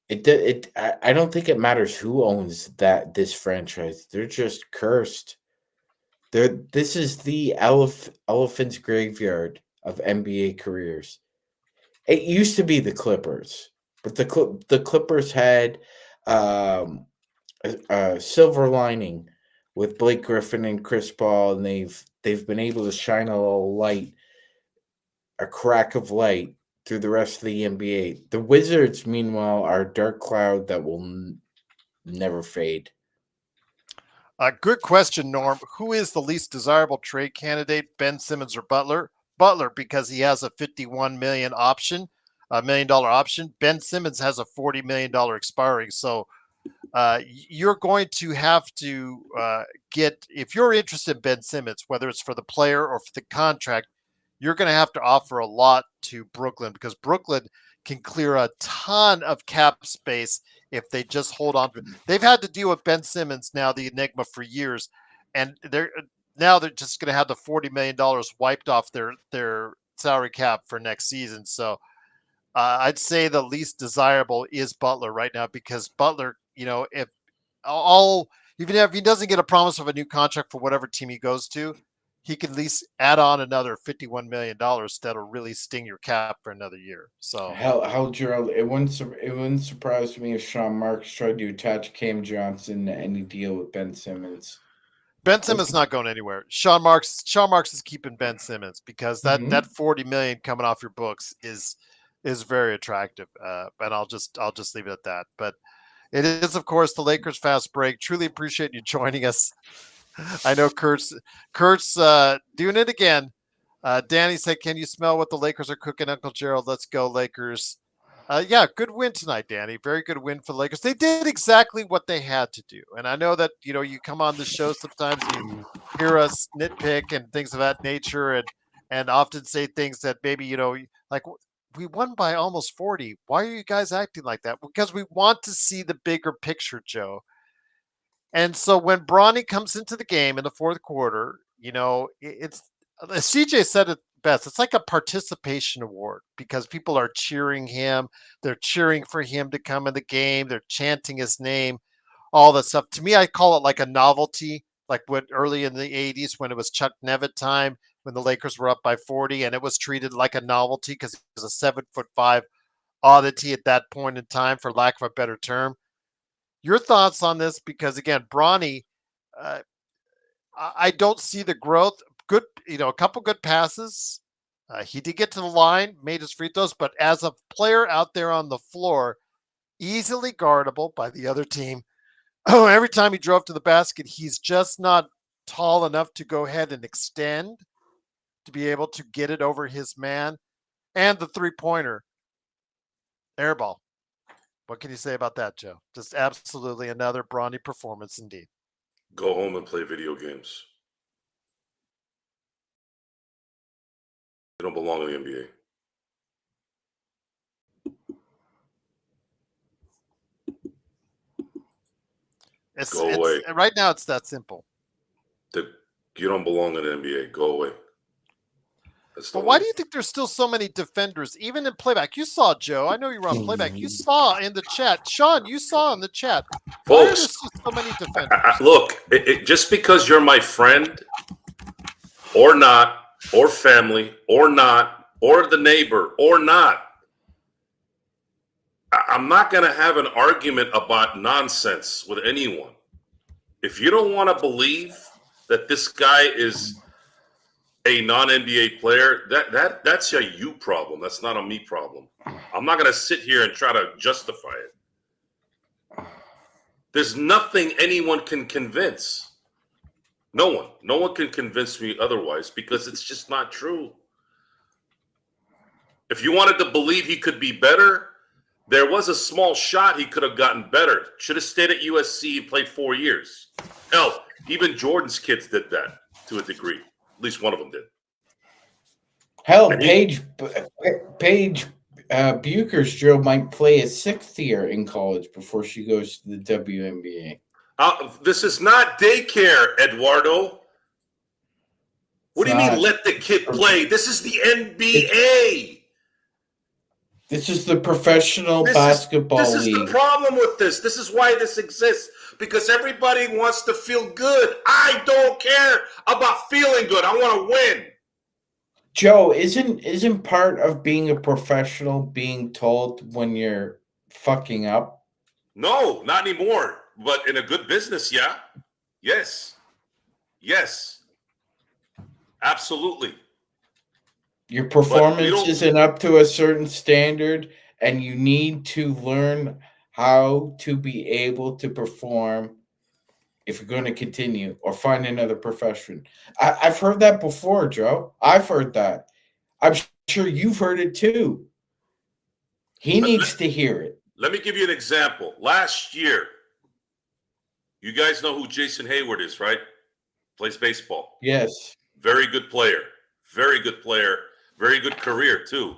I don't think it matters who owns this franchise. They're just cursed. This is the elephant's graveyard of NBA careers. It used to be the Clippers, but the Clippers had um, a silver lining with Blake Griffin and Chris Paul, and they've been able to shine a little light, a crack of light through the rest of the NBA. The Wizards, meanwhile, are a dark cloud that will never fade. Good question, Norm. Who is the least desirable trade candidate, Ben Simmons or Butler? Butler, because he has a $51 million option, $1 million option. Ben Simmons has a $40 million expiring. So you're going to have to get, if you're interested in Ben Simmons, whether it's for the player or for the contract, you're going to have to offer a lot to Brooklyn, because Brooklyn can clear a ton of cap space if they just hold on to it. They've had to deal with Ben Simmons, now the enigma, for years, and they're just going to have the $40 million wiped off their salary cap for next season. So I'd say the least desirable is Butler right now, because Butler, if even if he doesn't get a promise of a new contract for whatever team he goes to, he can at least add on another $51 million that'll really sting your cap for another year. So Hell, Gerald, it wouldn't surprise me if Sean Marks tried to attach Cam Johnson to any deal with Ben Simmons. Ben Simmons not going anywhere. Sean Marks is keeping Ben Simmons, because that 40 million coming off your books is very attractive. And I'll just leave it at that. But it is, of course, the Lakers Fast Break. Truly appreciate you joining us. I know Kurt's doing it again. Danny said, "Can you smell what the Lakers are cooking, Uncle Gerald? Let's go, Lakers." Yeah, good win tonight, Danny. Very good win for the Lakers. They did exactly what they had to do. And I know that, you come on the show sometimes, you hear us nitpick and things of that nature, and often say things that maybe, like, we won by almost 40. Why are you guys acting like that? Because we want to see the bigger picture, Joe. And so when Bronny comes into the game in the fourth quarter, it's, as CJ said it best, it's like a participation award, because people are cheering him. They're cheering for him to come in the game. They're chanting his name. all that stuff. To me, I call it like a novelty, like when early in the 80s when it was Chuck Nevitt time, when the Lakers were up by 40, and it was treated like a novelty because he was a 7'5" oddity at that point in time, for lack of a better term. Your thoughts on this? Because again, Bronny, uh, I don't see the growth. Good, a couple good passes. He did get to the line, made his free throws, but as a player out there on the floor, easily guardable by the other team. Oh, every time he drove to the basket, he's just not tall enough to go ahead and extend to be able to get it over his man. And the three-pointer, airball. What can you say about that, Joe? Just absolutely another Bronny performance indeed. Go home and play video games. You don't belong in the NBA. Go away. Right now, it's that simple. You don't belong in the NBA. Go away. But why do you think there's still so many defenders, even in playback? You saw, Joe. I know you were on playback. You saw in the chat. Sean, you saw in the chat. Folks, why are there still so many defenders? Look, just because you're my friend or not, or family or not, or the neighbor or not, I'm not going to have an argument about nonsense with anyone. If you don't want to believe that this guy is a non-NBA player, that's a you problem. That's not a me problem. I'm not going to sit here and try to justify it. There's nothing anyone can convince. No one can convince me otherwise, because it's just not true. If you wanted to believe he could be better, there was a small shot he could have gotten better. Should have stayed at USC and played 4 years. Hell, even Jordan's kids did that to a degree. At least one of them did. Hell, Paige Bucher's Joe might play a 6th year in college before she goes to the WNBA. This is not daycare, Eduardo. What do you mean let the kid play? This is the NBA. This is the professional basketball league. This is the problem with this. This is why this exists. Because everybody wants to feel good. I don't care about feeling good. I want to win. Joe, isn't part of being a professional being told when you're fucking up? No, not anymore. But in a good business, yeah. Yes. Absolutely. Your performance isn't up to a certain standard, and you need to learn how to be able to perform if you're going to continue or find another profession. I've heard that before, Joe. I've heard that. I'm sure you've heard it too. He needs to hear it. Let me give you an example. Last year, you guys know who Jason Hayward is, right? Plays baseball. Yes. Very good player. Very good player. Very good career, too.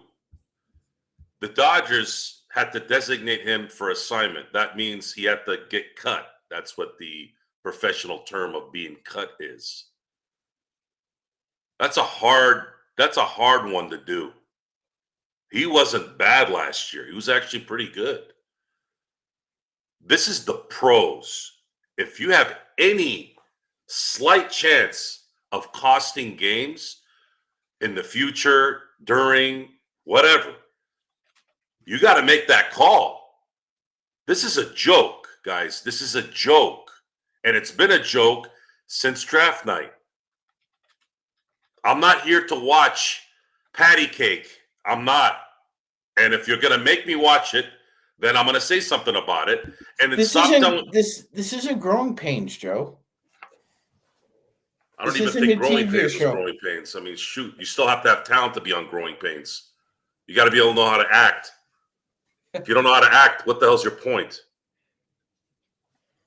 The Dodgers had to designate him for assignment. That means he had to get cut. That's what the professional term of being cut is. That's a hard one to do. He wasn't bad last year. He was actually pretty good. This is the pros. If you have any slight chance of costing games in the future, during, whatever, you got to make that call. This is a joke, guys. This is a joke. And it's been a joke since draft night. I'm not here to watch patty cake. I'm not. And if you're going to make me watch it, then I'm going to say something about it. And this isn't Growing Pains, Joe. I don't even think Growing Pains is Growing Pains. I mean, shoot, you still have to have talent to be on Growing Pains. You got to be able to know how to act. If you don't know how to act, what the hell's your point?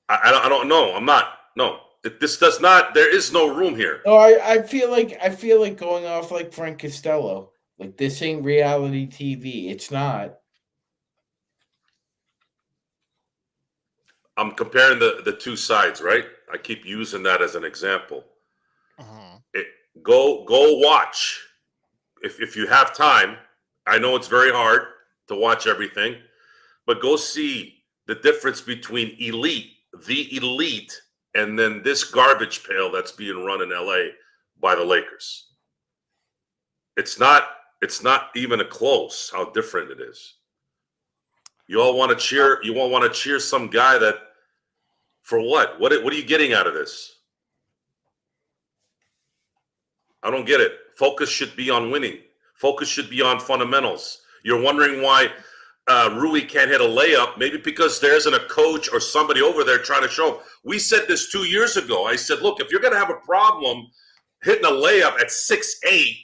I don't know. I'm not. No, this does not. There is no room here. No, I feel like going off like Frank Costello. Like, this ain't reality TV. It's not. I'm comparing the two sides, right? I keep using that as an example. Go watch. If you have time, I know it's very hard to watch everything, but go see the difference between elite, the elite and then this garbage pail that's being run in LA by the Lakers. It's not even a close how different it is. You all want to cheer. You all want to cheer some guy that for what? What are you getting out of this? I don't get it. Focus should be on winning. Focus should be on fundamentals. You're wondering why Rui can't hit a layup, maybe because there isn't a coach or somebody over there trying to show him. We said this 2 years ago. I said, look, if you're going to have a problem hitting a layup at 6'8",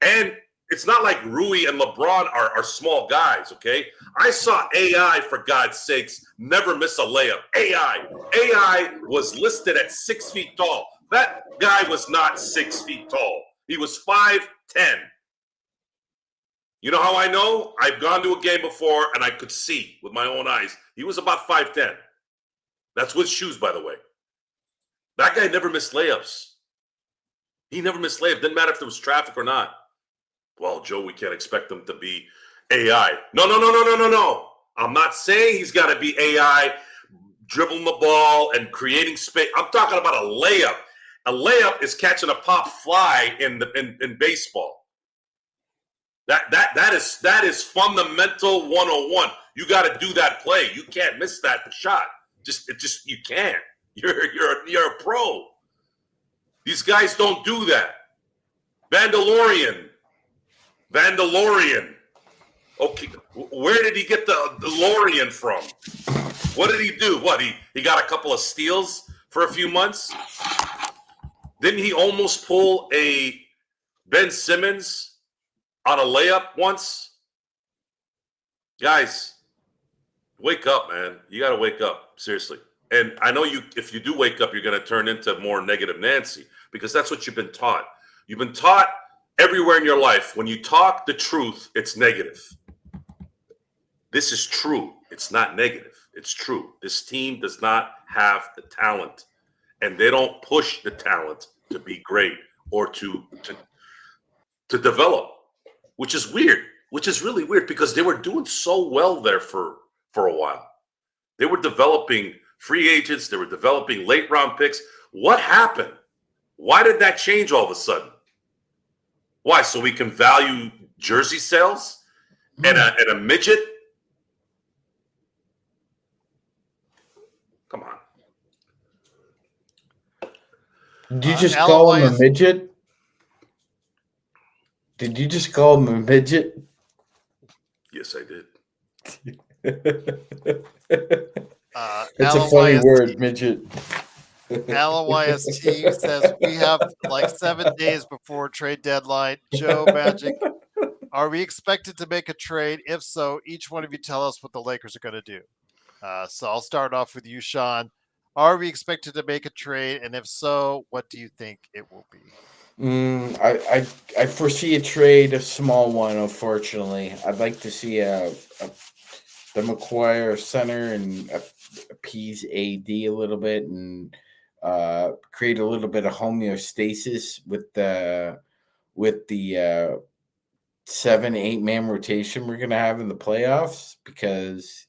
and it's not like Rui and LeBron are small guys, okay? I saw AI, for God's sakes, never miss a layup. AI was listed at 6 feet tall. That guy was not 6 feet tall. He was 5'10". You know how I know? I've gone to a game before, and I could see with my own eyes. He was about 5'10". That's with shoes, by the way. That guy never missed layups. He never missed layups. Didn't matter if there was traffic or not. Well, Joe, we can't expect him to be AI. No. I'm not saying he's got to be AI, dribbling the ball and creating space. I'm talking about a layup. A layup is catching a pop fly in baseball. That is fundamental 101. You got to do that play. You can't miss that shot. You can't. You're a pro. These guys don't do that. Vandalorian. Okay, where did he get the DeLorean from? What did he do? What, he got a couple of steals for a few months? Didn't he almost pull a Ben Simmons on a layup once? Guys, wake up, man. You got to wake up, seriously. And I know if you do wake up, you're going to turn into more negative Nancy, because that's what you've been taught. You've been taught everywhere in your life, when you talk the truth, it's negative. This is true. It's not negative. It's true. This team does not have the talent, and they don't push the talent to be great or to develop, which is weird, which is really weird, because they were doing so well there for a while. They were developing free agents. They were developing late round picks. What happened? Why did that change all of a sudden? Why? So we can value jersey sales and a midget? Come on. Did you just call him a midget? Did you just call him a midget? Yes, I did. It's a funny word, midget. AlanYST says we have like 7 days before trade deadline. Joe Magic, are we expected to make a trade? If so, each one of you tell us what the Lakers are going to do. So I'll start off with you, Sean. Are we expected to make a trade? And if so, what do you think it will be? I foresee a trade, a small one, unfortunately. I'd like to see the McGuire center and appease AD a little bit and create a little bit of homeostasis with the 7-8 man rotation we're gonna have in the playoffs, because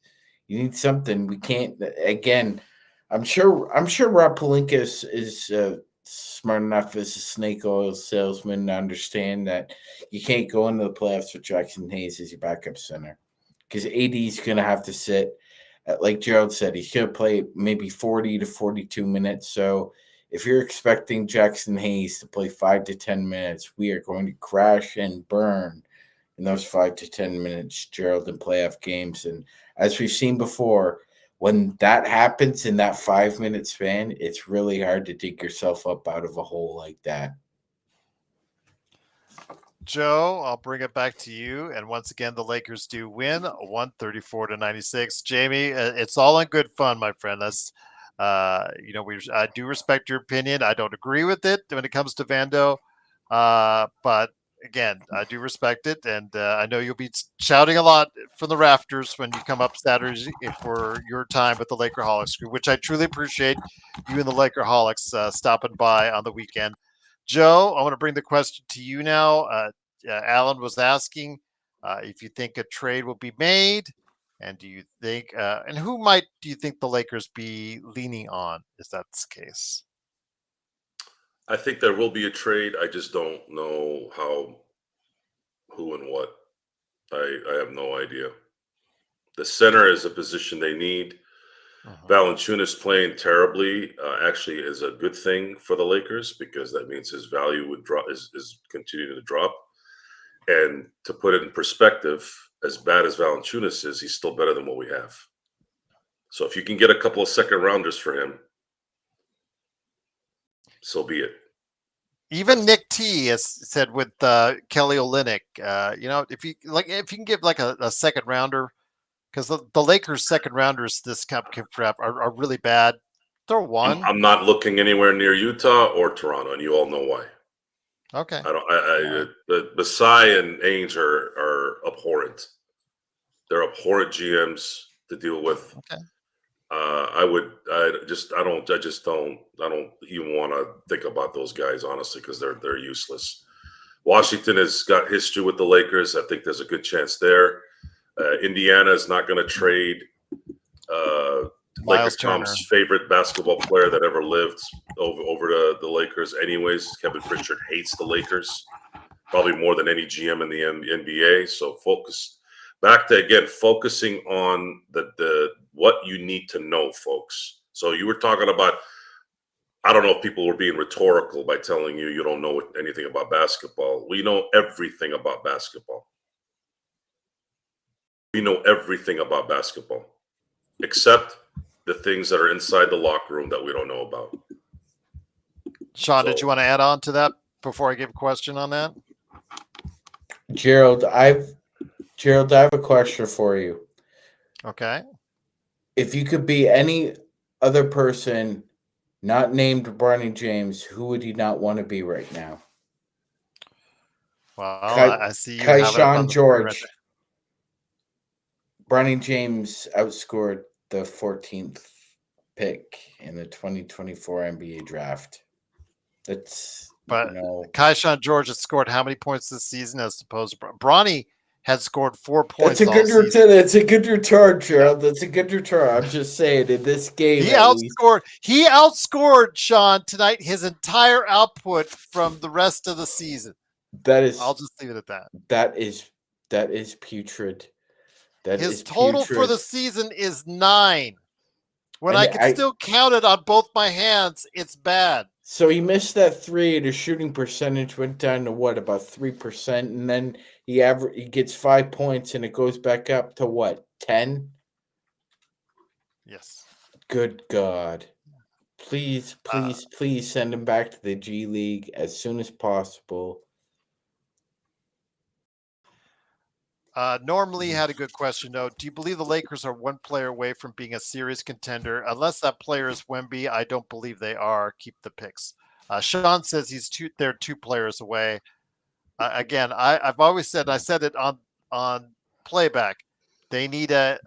you need something. We can't again. I'm sure Rob Pelinka is smart enough as a snake oil salesman to understand that you can't go into the playoffs with Jackson Hayes as your backup center, because AD is gonna have to sit. Like Gerald said, he's going to play maybe 40 to 42 minutes. So if you're expecting Jackson Hayes to play 5 to 10 minutes, we are going to crash and burn in those 5 to 10 minutes, Gerald, in playoff games. And as we've seen before, when that happens in that 5-minute span, it's really hard to dig yourself up out of a hole like that. Joe, I'll bring it back to you. And once again, the Lakers do win 134-96. Jamie, it's all in good fun, my friend. That's, I do respect your opinion. I don't agree with it when it comes to Vando. But again, I do respect it. And I know you'll be shouting a lot from the rafters when you come up Saturday for your time with the Lakerholics group, which I truly appreciate you and the Lakerholics stopping by on the weekend. Joe, I want to bring the question to you now. Alan was asking if you think a trade will be made. And do you think, and who might do you think the Lakers be leaning on? If that's the case? I think there will be a trade. I just don't know how, who, and what. I have no idea. The center is a position they need. Valanciunas playing terribly actually is a good thing for the Lakers because that means his value would drop, is continuing to drop. And to put it in perspective, as bad as Valanciunas is, he's still better than what we have. So if you can get a couple of second rounders for him, so be it. Even Nick T has said with Kelly Olynyk, if you can give like a second rounder, because the Lakers' second rounders this cup are really bad. Throw one. I'm not looking anywhere near Utah or Toronto, and you all know why. Okay. The Masai and Ainge are abhorrent. They're abhorrent GMs to deal with. Okay. I just don't even want to think about those guys honestly because they're useless. Washington has got history with the Lakers. I think there's a good chance there. Indiana is not going to trade Laker Tom's favorite basketball player that ever lived over to the Lakers. Anyways, Kevin Pritchard hates the Lakers probably more than any GM in the NBA. So focusing on the what you need to know, folks. So you were talking about, I don't know if people were being rhetorical by telling you don't know anything about basketball. We know everything about basketball. We know everything about basketball, except the things that are inside the locker room that we don't know about. Sean, did you want to add on to that before I give a question on that? Gerald, I have a question for you. Okay. If you could be any other person not named Bronny James, who would you not want to be right now? Well, I see you have it on the George. right there. Bronny James outscored the 14th pick in the 2024 NBA draft. Keyshawn George has scored how many points this season as opposed to Bronny had scored 4 points. That's a good return, Gerald. That's a good return. I'm just saying, in this game, he outscored Sean tonight his entire output from the rest of the season. I'll just leave it at that. That is putrid. His total for the season is 9. When I can still count it on both my hands, it's bad. So he missed that 3, and his shooting percentage went down to about 3%, and then he gets 5 points, and it goes back up to 10? Yes. Good God! Please send him back to the G League as soon as possible. Normally had a good question though. Do you believe the Lakers are one player away from being a serious contender? Unless that player is Wemby, I don't believe they are. Keep the picks. Sean says they're 2 players away. Again, I've always said, I said it on playback, they need a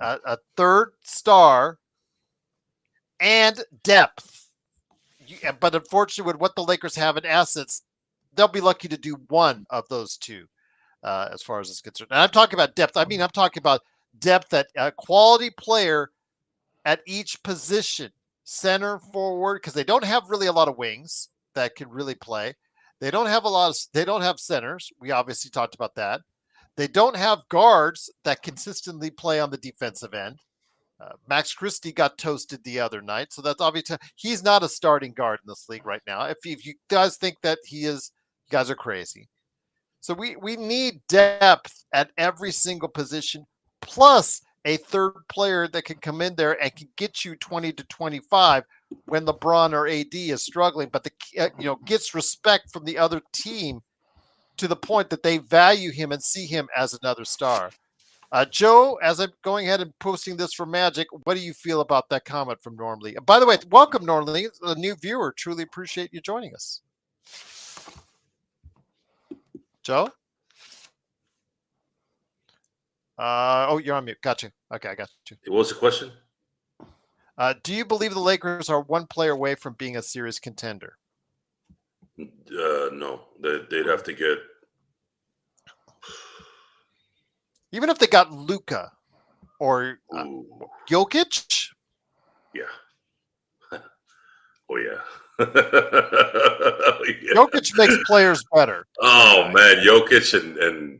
third star and depth. But unfortunately, with what the Lakers have in assets, they'll be lucky to do one of those 2. As far as it's concerned. And I'm talking about depth. I mean, I'm talking about depth at a quality player at each position, center, forward, because they don't have really a lot of wings that can really play. They don't have centers. We obviously talked about that. They don't have guards that consistently play on the defensive end. Max Christie got toasted the other night, so that's obviously he's not a starting guard in this league right now. If you guys think that he is, you guys are crazy. So we need depth at every single position, plus a third player that can come in there and can get you 20 to 25 when LeBron or AD is struggling, but gets respect from the other team to the point that they value him and see him as another star. Joe, as I'm going ahead and posting this for Magic, what do you feel about that comment from Normally? And by the way, welcome Normally, a new viewer. Truly appreciate you joining us. Joe? You're on mute. Got you. Okay, I got you. What was the question? Do you believe the Lakers are one player away from being a serious contender? No. They'd have to get... Even if they got Luka or Ooh, Jokic? yeah. Oh yeah. Oh, yeah. Jokic makes players better. Oh man, Jokic and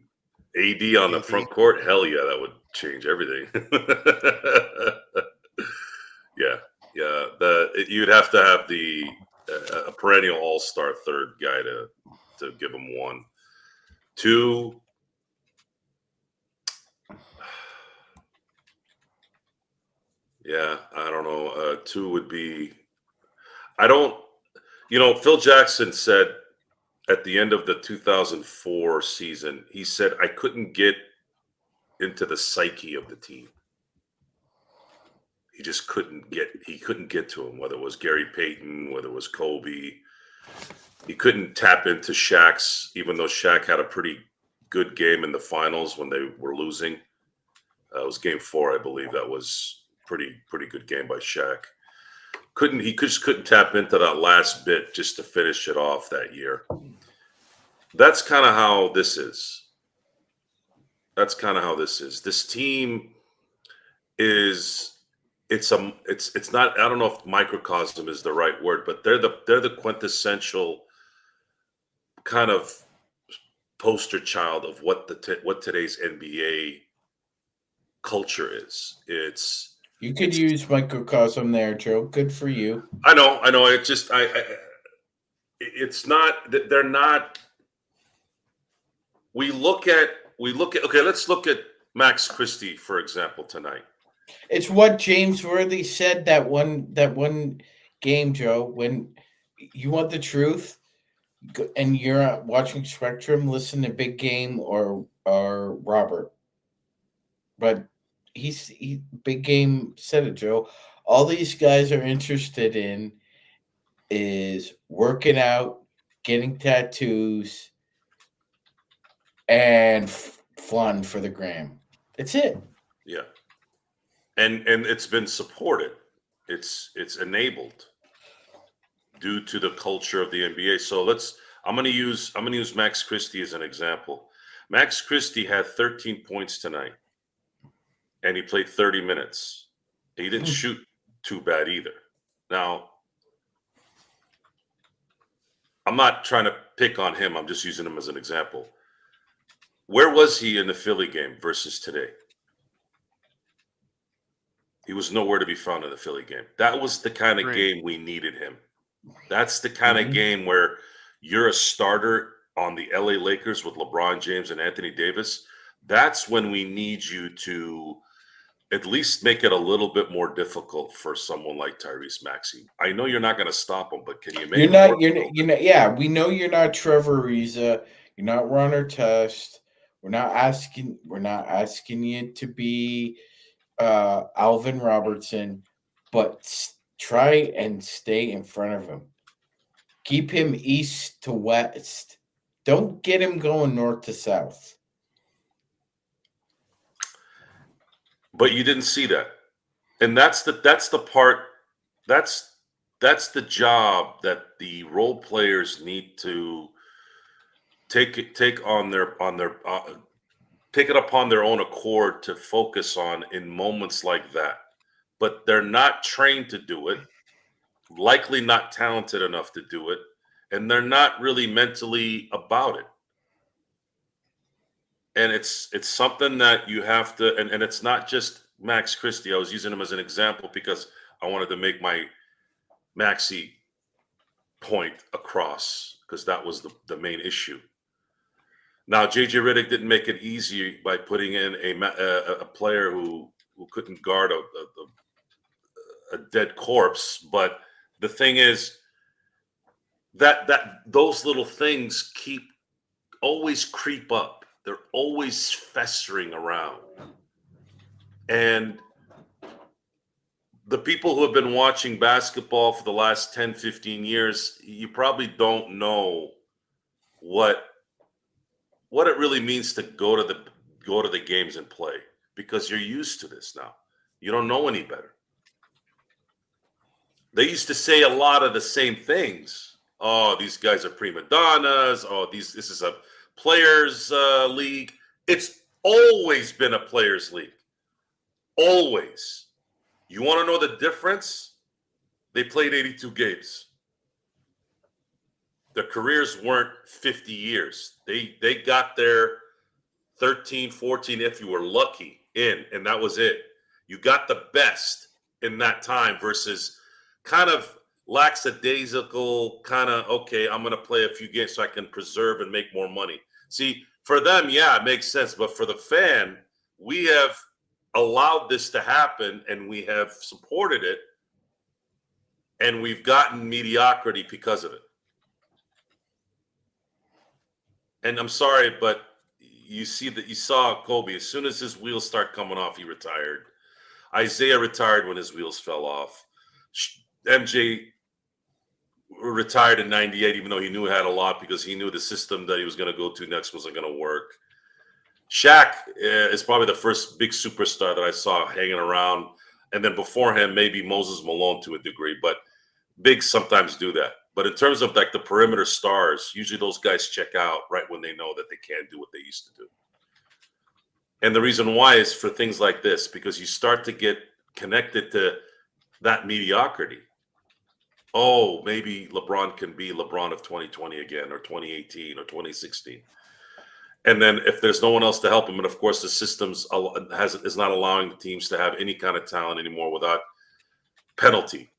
AD on the AD. front court. Hell yeah, that would change everything. Yeah, yeah. You'd have to have a perennial all-star third guy to give him one. Two. Yeah, I don't know. Two would be. I don't. Phil Jackson said at the end of the 2004 season, he said, I couldn't get into the psyche of the team. He just couldn't get to him, whether it was Gary Payton, whether it was Kobe. He couldn't tap into Shaq's, even though Shaq had a pretty good game in the finals when they were losing. It was game 4, I believe. That was pretty good game by Shaq. He just couldn't tap into that last bit just to finish it off that year. That's kind of how this is. This team is it's not, I don't know if microcosm is the right word, but they're the quintessential kind of poster child of what today's NBA culture is. You could use microcosm there, Joe. Good for you. I know. It just it's not that they're not. We look at okay. Let's look at Max Christie, for example, tonight. It's what James Worthy said that one game, Joe. When you want the truth, and you're watching Spectrum, listen to Big Game or Robert. But Big Game said it, Joe. All these guys are interested in is working out, getting tattoos, and fun for the gram. That's it. Yeah, and it's been supported. It's enabled due to the culture of the NBA. So I'm going to use Max Christie as an example. Max Christie had 13 points tonight, and he played 30 minutes. He didn't shoot too bad either. Now, I'm not trying to pick on him. I'm just using him as an example. Where was he in the Philly game versus today? He was nowhere to be found in the Philly game. That was the kind of game we needed him. That's the kind of game where you're a starter on the LA Lakers with LeBron James and Anthony Davis. That's when we need you to at least make it a little bit more difficult for someone like Tyrese Maxey. I know you're not going to stop him, but can you make You're it not. work? You're not. Yeah, we know you're not Trevor Ariza. You're not Runner Test. We're not asking you to be Alvin Robertson, but try and stay in front of him. Keep him east to west. Don't get him going north to south. But you didn't see that. And that's the part, that's the job that the role players need to take it upon their own accord to focus on in moments like that. But they're not trained to do it, likely not talented enough to do it, and they're not really mentally about it. And it's something that you have to, and it's not just Max Christie. I was using him as an example because I wanted to make my Maxey point across, because that was the main issue. Now, JJ Redick didn't make it easy by putting in a player who couldn't guard a dead corpse. But the thing is that those little things always creep up. They're always festering around. And the people who have been watching basketball for the last 10, 15 years, you probably don't know what it really means to go to the games and play, because you're used to this now. You don't know any better. They used to say a lot of the same things. Oh, these guys are prima donnas. Oh, this is a players' league. It's always been a players' league. Always. You want to know the difference? They played 82 games. Their careers weren't 50 years. They got their 13, 14, if you were lucky, in, and that was it. You got the best in that time versus kind of lackadaisical, kind of, okay, I'm going to play a few games so I can preserve and make more money. See, for them, yeah, it makes sense. But for the fan, we have allowed this to happen and we have supported it. And we've gotten mediocrity because of it. And I'm sorry, but you saw Kobe, as soon as his wheels start coming off, he retired. Isaiah retired when his wheels fell off. MJ retired in 98, even though he knew he had a lot because he knew the system that he was going to go to next wasn't going to work. Shaq is probably the first big superstar that I saw hanging around. And then before him, maybe Moses Malone to a degree, but bigs sometimes do that. But in terms of like the perimeter stars, usually those guys check out right when they know that they can't do what they used to do. And the reason why is for things like this, because you start to get connected to that mediocrity. Oh, maybe LeBron can be LeBron of 2020 again, or 2018 or 2016. And then if there's no one else to help him, and of course the systems is not allowing the teams to have any kind of talent anymore without penalty.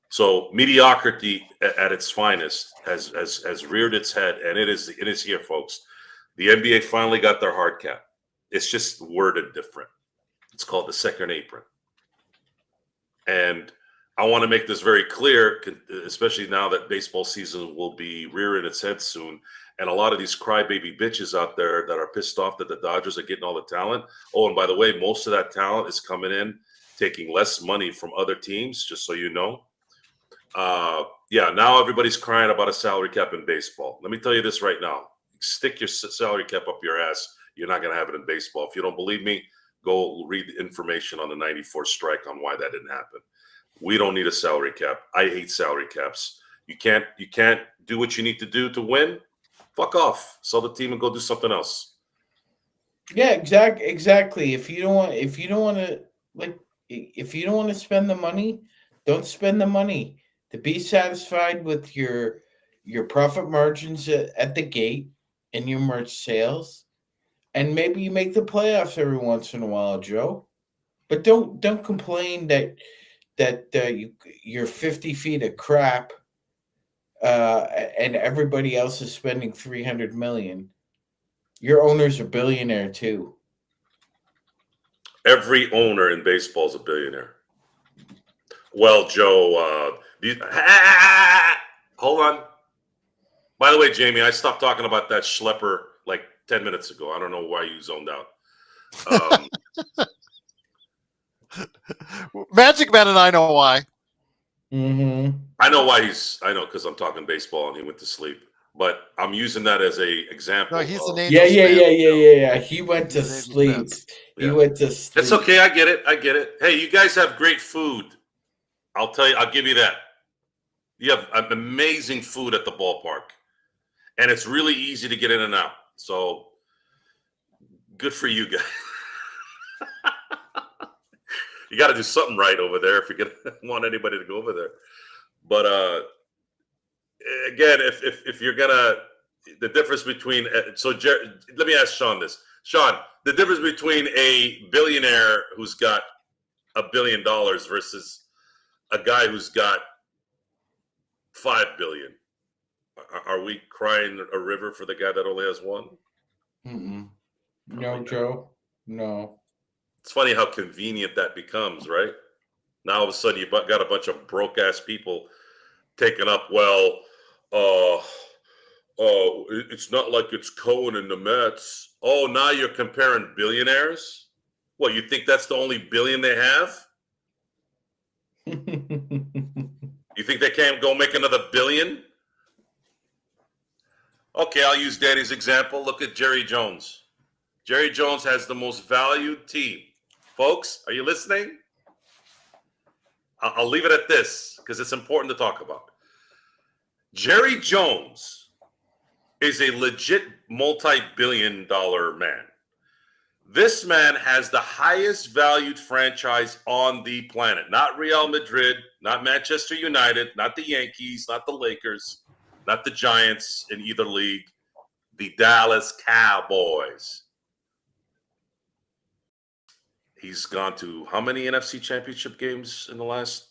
So mediocrity at its finest has reared its head, and it is here, folks. The NBA finally got their hard cap. It's just worded different. It's called the second apron. And I want to make this very clear, especially now that baseball season will be rearing its head soon. And a lot of these crybaby bitches out there that are pissed off that the Dodgers are getting all the talent. Oh, and by the way, most of that talent is coming in, taking less money from other teams, just so you know. Yeah, now everybody's crying about a salary cap in baseball. Let me tell you this right now. Stick your salary cap up your ass. You're not going to have it in baseball. If you don't believe me, go read the information on the 94 strike on why that didn't happen. We don't need a salary cap. I hate salary caps. You can't do what you need to do to win. Fuck off. Sell the team and go do something else. Yeah, exactly. If you don't want to spend the money, don't spend the money. To be satisfied with your profit margins at the gate and your merch sales, and maybe you make the playoffs every once in a while, Joe. But don't complain that you're 50 feet of crap, and everybody else is spending $300 million. Your owner's a billionaire too. Every owner in baseball is a billionaire. Well, Joe, hold on. By the way, Jamie, I stopped talking about that schlepper like 10 minutes ago. I don't know why you zoned out. Magic Man and I know why. Mm-hmm. I know why I know because I'm talking baseball and he went to sleep. But I'm using that as a example. No, he's an Angels Yeah. fan. He went to He's an Angels sleep. fan. He went to sleep. It's okay. I get it. Hey, you guys have great food. I'll tell you. I'll give you that. You have amazing food at the ballpark. And it's really easy to get in and out. So good for you guys. You got to do something right over there if you're going to want anybody to go over there. But again, if you're going to, the difference between, let me ask Sean this. Sean, the difference between a billionaire who's got $1 billion versus a guy who's got $5 billion. Are we crying a river for the guy that only has one? Mm-mm. No, Joe. No. It's funny how convenient that becomes, right? Now all of a sudden you got a bunch of broke ass people taking up. Well, it's not like it's Cohen and the Mets. Oh, now you're comparing billionaires. What, you think that's the only billion they have? You think they can't go make another billion? Okay, I'll use Danny's example. Look at Jerry Jones. Jerry Jones has the most valued team. Folks, are you listening? I'll leave it at this because it's important to talk about. Jerry Jones is a legit multi-billion-dollar man. This man has the highest valued franchise on the planet. Not Real Madrid, not Manchester United, not the Yankees, not the Lakers, not the Giants in either league. The Dallas Cowboys. He's gone to how many NFC championship games in the last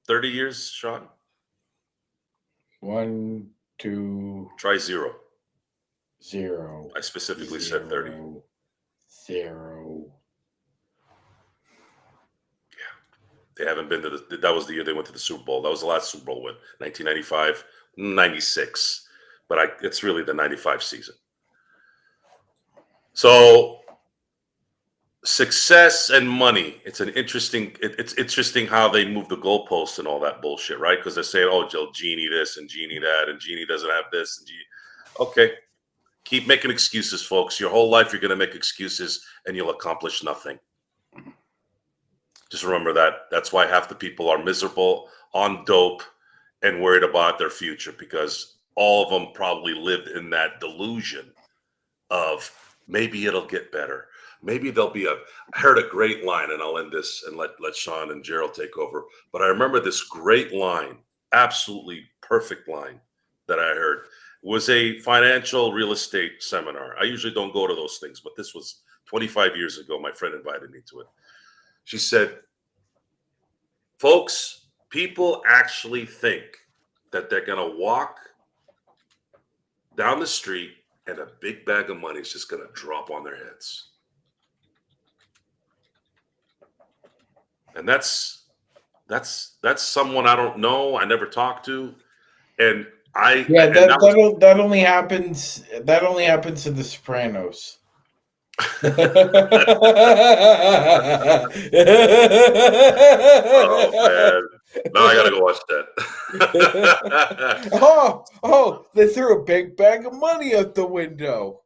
30 years, Sean? 1, 2, Try 0. 0. I specifically said 30. 0. They haven't been to that was the year they went to the Super Bowl. That was the last Super Bowl win, 1995, 96. But it's really the 95 season. So success and money. It's interesting how they move the goalposts and all that bullshit, right? Because they're saying, oh, Genie this and Genie that, and Genie doesn't have this. And okay. Keep making excuses, folks. Your whole life, you're going to make excuses and you'll accomplish nothing. Just remember that. That's why half the people are miserable, on dope, and worried about their future, because all of them probably lived in that delusion of maybe it'll get better. Maybe there'll be I heard a great line, and I'll end this and let Sean and Gerald take over. But I remember this great line, absolutely perfect line that I heard. It was a financial real estate seminar. I usually don't go to those things, but this was 25 years ago. My friend invited me to it. She said, folks, people actually think that they're going to walk down the street and a big bag of money is just going to drop on their heads. And that's someone I don't know, I never talked to. And that only happens in The Sopranos. Oh man, now I gotta go watch that. They threw a big bag of money out the window.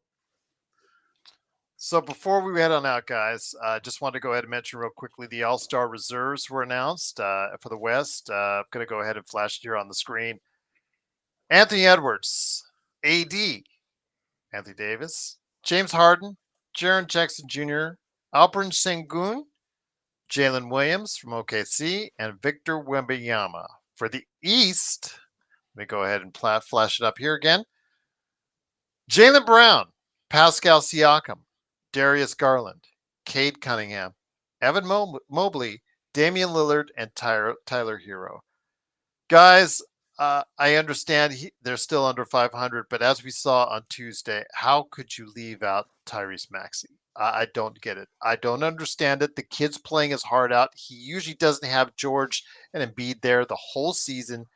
So before we head on out, guys, just wanted to go ahead and mention real quickly the All-Star reserves were announced for the West. I'm going to go ahead and flash it here on the screen. Anthony Edwards, AD, Anthony Davis, James Harden, Jaren Jackson Jr., Alperen Sengun, Jalen Williams from OKC, and Victor Wembanyama. For the East, let me go ahead and flash it up here again. Jaylen Brown, Pascal Siakam, Darius Garland, Cade Cunningham, Evan Mobley, Damian Lillard, and Tyler Hero. Guys, I understand they're still under 500, but as we saw on Tuesday, how could you leave out Tyrese Maxey? I don't get it. I don't understand it. The kid's playing his heart out. He usually doesn't have George and Embiid there the whole season.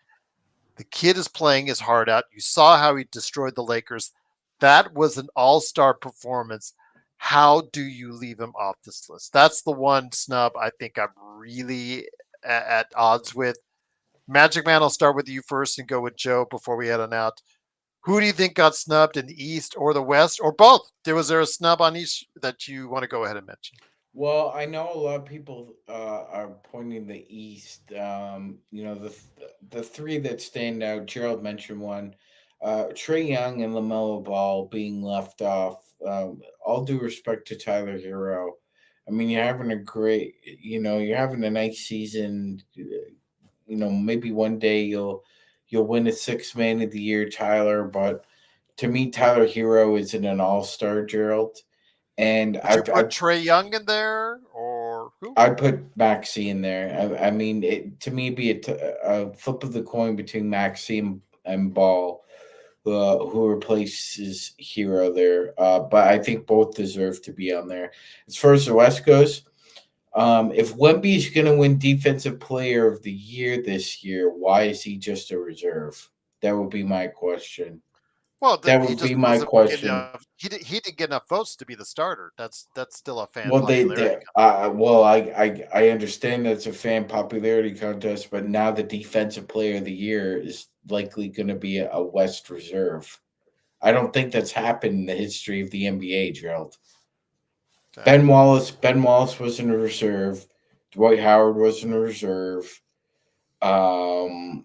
The kid is playing his heart out. You saw how he destroyed the Lakers. That was an all-star performance. How do you leave him off this list? That's the one snub I think I'm really at odds with. Magic Man, I'll start with you first and go with Joe before we head on out. Who do you think got snubbed in the East or the West or both? Was there a snub on each that you want to go ahead and mention? Well, I know a lot of people are pointing the East. The three that stand out, Gerald mentioned one. Trae Young and LaMelo Ball being left off. All due respect to Tyler Hero. I mean, you're having a nice season. Maybe one day you'll win a Sixth Man of the Year, Tyler. But to me, Tyler Hero isn't an all-star, Gerald. And Would you put Trae Young in there, or who? I'd put Maxey in there. I mean, to me, it'd be a flip of the coin between Maxey and Ball, who replaces Hero there. But I think both deserve to be on there. As far as the West goes, if Wemby's going to win Defensive Player of the Year this year, why is he just a reserve? That would be my question. Well, that would be my question. He didn't get enough votes to be the starter. That's still a fan popularity contest. I understand that's a fan popularity contest, but now the Defensive Player of the Year is likely going to be a West reserve. I don't think that's happened in the history of the NBA, Gerald. Okay. Ben Wallace wasn't a reserve. Dwight Howard wasn't a reserve. Go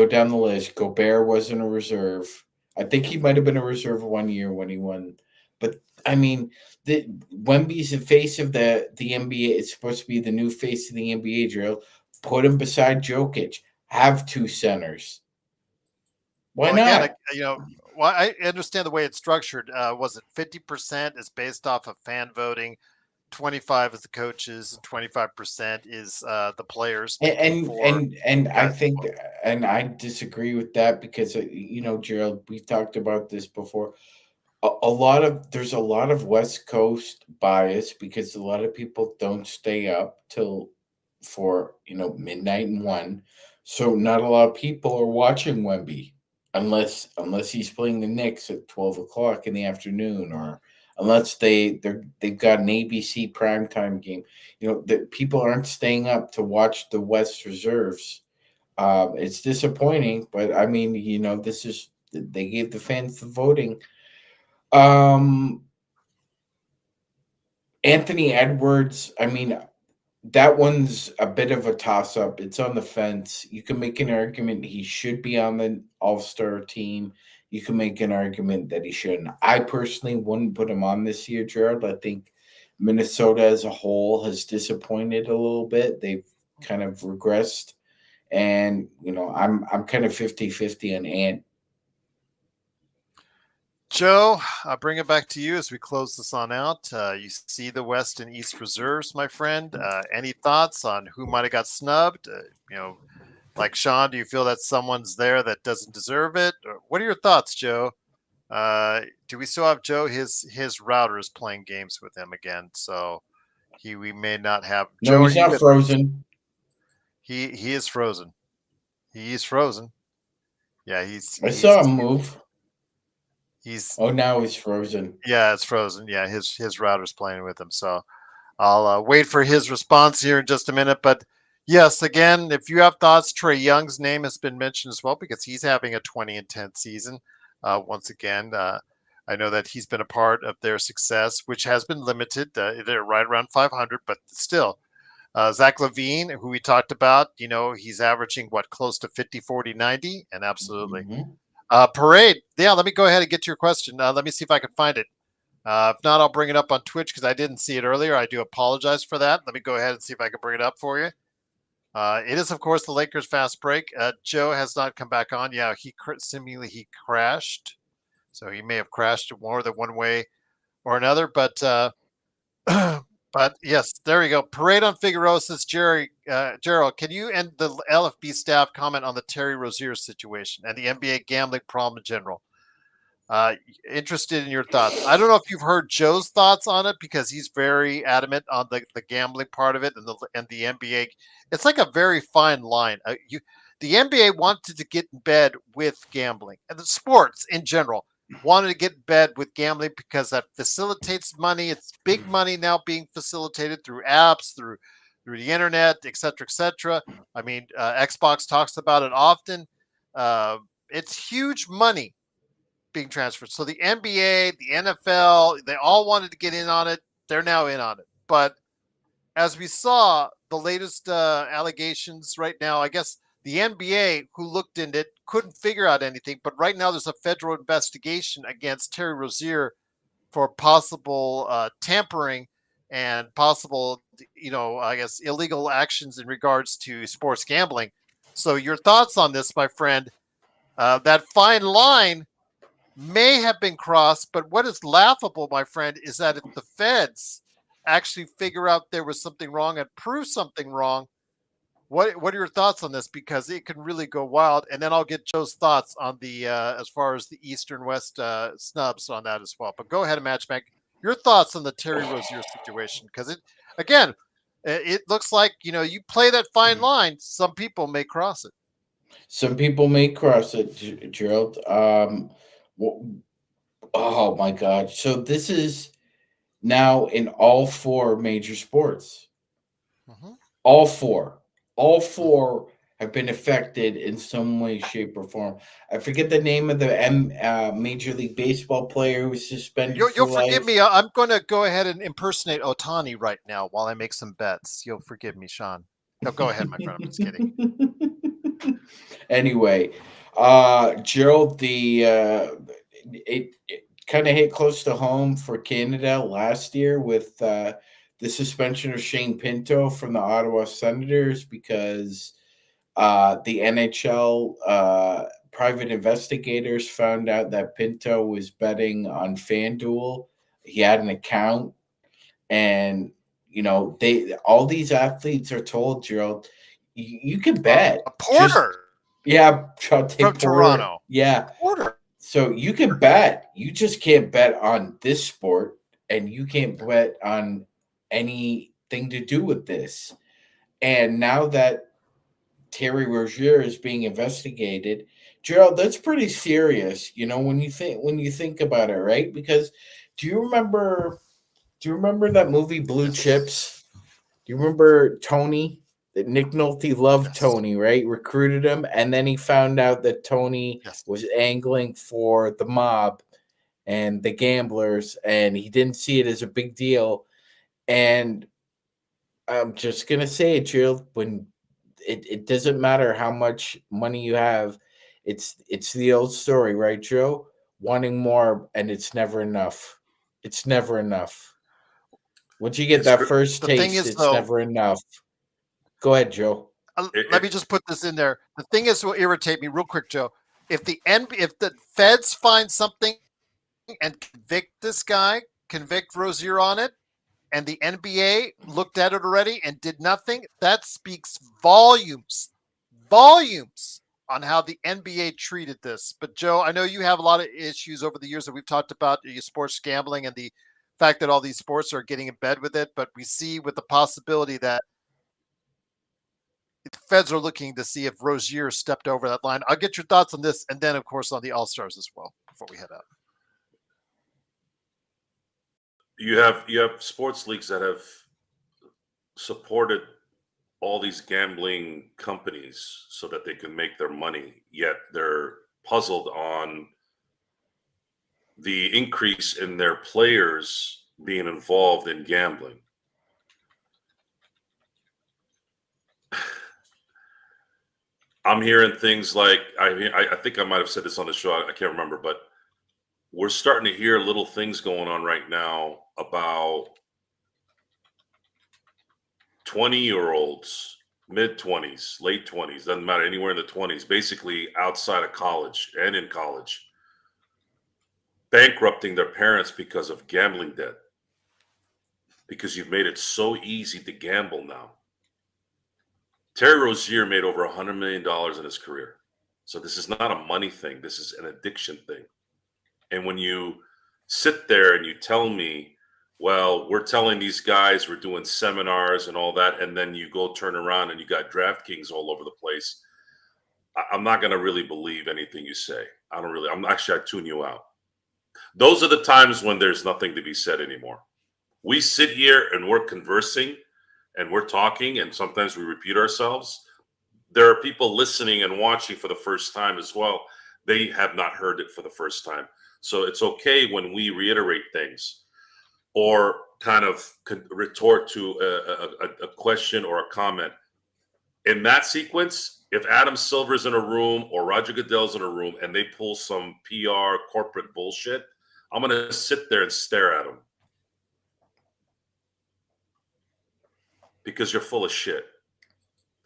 down the list. Gobert wasn't a reserve. I think he might have been a reserve 1 year when he won. But I mean, Wemby's the face of the NBA. It's supposed to be the new face of the NBA drill. Put him beside Jokic. Have two centers. Why Well, again, not? well, I understand the way it's structured. Was it 50% is based off of fan voting, 25 is the coaches, and 25% is the players picking for And I guys. think, and I disagree with that because Gerald, we've talked about this before. There's a lot of West Coast bias because a lot of people don't stay up till for midnight and 1, so not a lot of people are watching Wemby unless he's playing the Knicks at 12 o'clock in the afternoon, or unless they've got an ABC primetime game. That people aren't staying up to watch the West reserves. It's disappointing, but I mean, this is they gave the fans the voting. Anthony Edwards, I mean, that one's a bit of a toss up. It's on the fence. You can make an argument he should be on the All-Star team. You can make an argument that he shouldn't. I personally wouldn't put him on this year, Gerald. I think Minnesota as a whole has disappointed a little bit. They've kind of regressed. And, I'm kind of 50-50 on Ant. Joe, I'll bring it back to you as we close this on out. You see the West and East reserves, my friend. Any thoughts on who might have got snubbed? Like Sean, do you feel that someone's there that doesn't deserve it? Or what are your thoughts, Joe? Do we still have Joe? His router is playing games with him again, so we may not have. No, Joe, he's not frozen. He is frozen. He is frozen. Yeah, I saw him move. Now he's frozen. Yeah, it's frozen. Yeah, his router's playing with him. So I'll wait for his response here in just a minute. But yes, again, if you have thoughts, Trae Young's name has been mentioned as well because he's having a 20-10 season. Once again, I know that he's been a part of their success, which has been limited. They're right around 500, but still. Zach LaVine, who we talked about, he's averaging close to 50, 40, 90, and absolutely. Mm-hmm. Parade. Yeah, let me go ahead and get to your question. Let me see if I can find it. If not, I'll bring it up on Twitch because I didn't see it earlier. I do apologize for that. Let me go ahead and see if I can bring it up for you. It is, of course, the Lakers fast break. Joe has not come back on. Yeah, seemingly he crashed. So he may have crashed more than one way or another. But but yes, there we go. Parade on Figueroa says, Gerald, can you and the LFB staff comment on the Terry Rozier situation and the NBA gambling problem in general? Interested in your thoughts. I don't know if you've heard Joe's thoughts on it because he's very adamant on the gambling part of it and the NBA. It's like a very fine line. The NBA wanted to get in bed with gambling and the sports in general wanted to get in bed with gambling because that facilitates money. It's big money now being facilitated through apps, through the internet, et cetera, et cetera. I mean, Xbox talks about it often. It's huge money being transferred. So the NBA, the NFL, they all wanted to get in on it. They're now in on it. But as we saw, the latest allegations right now, I guess the NBA, who looked into it, couldn't figure out anything. But right now, there's a federal investigation against Terry Rozier for possible tampering and possible, I guess, illegal actions in regards to sports gambling. So your thoughts on this, my friend? That fine line may have been crossed, but what is laughable, my friend, is that if the feds actually figure out there was something wrong and prove something wrong, what are your thoughts on this? Because it can really go wild. And then I'll get Joe's thoughts on the as far as the East and West snubs on that as well. But go ahead and Matchback. Your thoughts on the Terry Rozier situation? Because it looks like you play that fine line. Some people may cross it. Some people may cross it, Gerald. Oh my God! So this is now in all four major sports. Mm-hmm. All four have been affected in some way, shape, or form. I forget the name of the Major League Baseball player who was suspended. You'll forgive me. I'm going to go ahead and impersonate Otani right now while I make some bets. You'll forgive me, Sean. No, go ahead, my friend. I'm just kidding. Anyway, Gerald, kind of hit close to home for Canada last year with the suspension of Shane Pinto from the Ottawa Senators because the NHL private investigators found out that Pinto was betting on FanDuel. He had an account, and all these athletes are told, Gerald, you can bet. A Porter. Yeah, from Porter. Toronto. Yeah. Porter. So you can bet. You just can't bet on this sport, and you can't bet on anything to do with this. And now that Terry Rozier is being investigated, Gerald, that's pretty serious. When you think about it, right? Because do you remember that movie Blue Chips? Do you remember Tony? That Nick Nolte loved Tony, right? Recruited him, and then he found out that Tony was angling for the mob and the gamblers, and he didn't see it as a big deal. And I'm just gonna say it, Gerald, when it doesn't matter how much money you have, it's the old story, right, Joe? Wanting more, and it's never enough. It's never enough. Once you get that first taste, it's never enough. Go ahead, Joe. Let me just put this in there. The thing is, will irritate me real quick, Joe. If the feds find something and convict Rozier on it, and the NBA looked at it already and did nothing, that speaks volumes on how the NBA treated this. But Joe, I know you have a lot of issues over the years that we've talked about sports gambling and the fact that all these sports are getting in bed with it. But we see with the possibility that the feds are looking to see if Rozier stepped over that line. I'll get your thoughts on this, and then, of course, on the All-Stars as well before we head out. You have sports leagues that have supported all these gambling companies so that they can make their money, yet they're puzzled on the increase in their players being involved in gambling. I'm hearing things like, I think I might have said this on the show, I can't remember, but we're starting to hear little things going on right now about 20-year-olds, mid-20s, late 20s, doesn't matter, anywhere in the 20s, basically outside of college and in college, bankrupting their parents because of gambling debt. Because you've made it so easy to gamble now. Terry Rozier made over $100 million in his career. So this is not a money thing. This is an addiction thing. And when you sit there and you tell me, well, we're telling these guys we're doing seminars and all that, and then you go turn around and you got DraftKings all over the place, I'm not going to really believe anything you say. I tune you out. Those are the times when there's nothing to be said anymore. We sit here and we're conversing and we're talking, and sometimes we repeat ourselves. There are people listening and watching for the first time as well. They have not heard it for the first time. So it's okay when we reiterate things or kind of retort to a question or a comment. In that sequence, if Adam Silver's in a room or Roger Goodell's in a room and they pull some PR corporate bullshit, I'm going to sit there and stare at them. Because you're full of shit.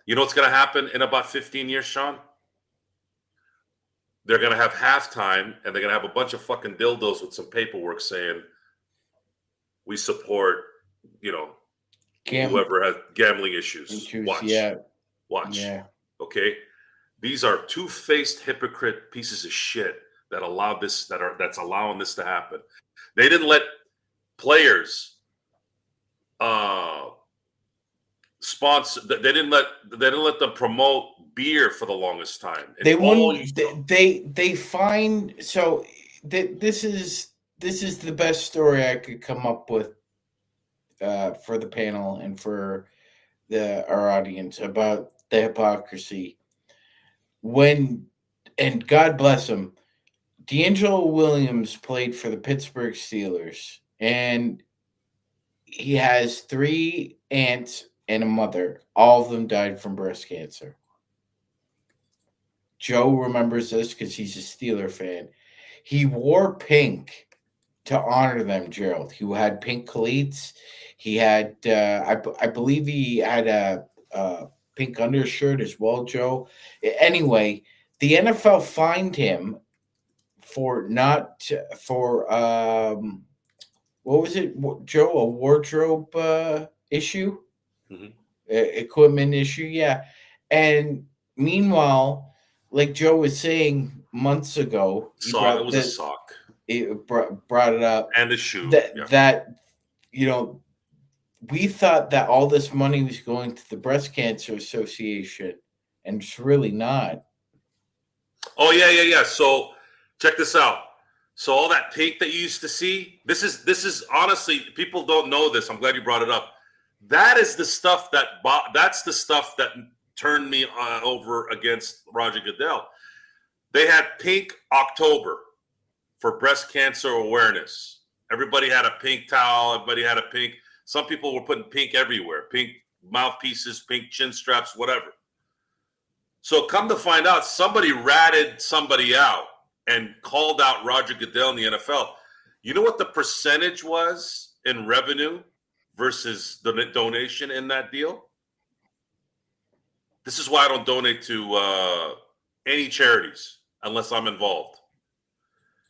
You know what's going to happen in about 15 years, Sean? They're going to have halftime, and they're going to have a bunch of fucking dildos with some paperwork saying, we support, whoever has gambling issues. Watch. Yeah. Watch. Yeah. Okay? These are two-faced hypocrite pieces of shit that allow this, that's allowing this to happen. They didn't let players sponsor. They didn't let them promote beer for the longest time. They wouldn't. They find so. This is the best story I could come up with for the panel and for our audience about the hypocrisy. And God bless him, D'Angelo Williams played for the Pittsburgh Steelers, and he has 3 aunts and a mother. All of them died from breast cancer. Joe remembers this because he's a Steeler fan. He wore pink to honor them, Gerald. He had pink cleats. He had, I believe he had a pink undershirt as well, Joe. Anyway, the NFL fined him for not for what was it, Joe? A wardrobe issue, Mhm. equipment issue, yeah. And meanwhile, like Joe was saying months ago, he Sock. It brought was a the sock it brought it up and a shoe. Yeah. that you know we thought that all this money was going to the Breast Cancer Association, and it's really not. Oh yeah. So check this out. So all that pink that you used to see, this is honestly, people don't know this. I'm glad you brought it up. That is the stuff that's the stuff that turned me over against Roger Goodell. They had Pink October for breast cancer awareness. Everybody had a pink towel. Everybody had a pink. Some people were putting pink everywhere. Pink mouthpieces, pink chin straps, whatever. So come to find out, somebody ratted somebody out and called out Roger Goodell in the NFL. You know what the percentage was in revenue versus the donation in that deal? This is why I don't donate to any charities unless I'm involved.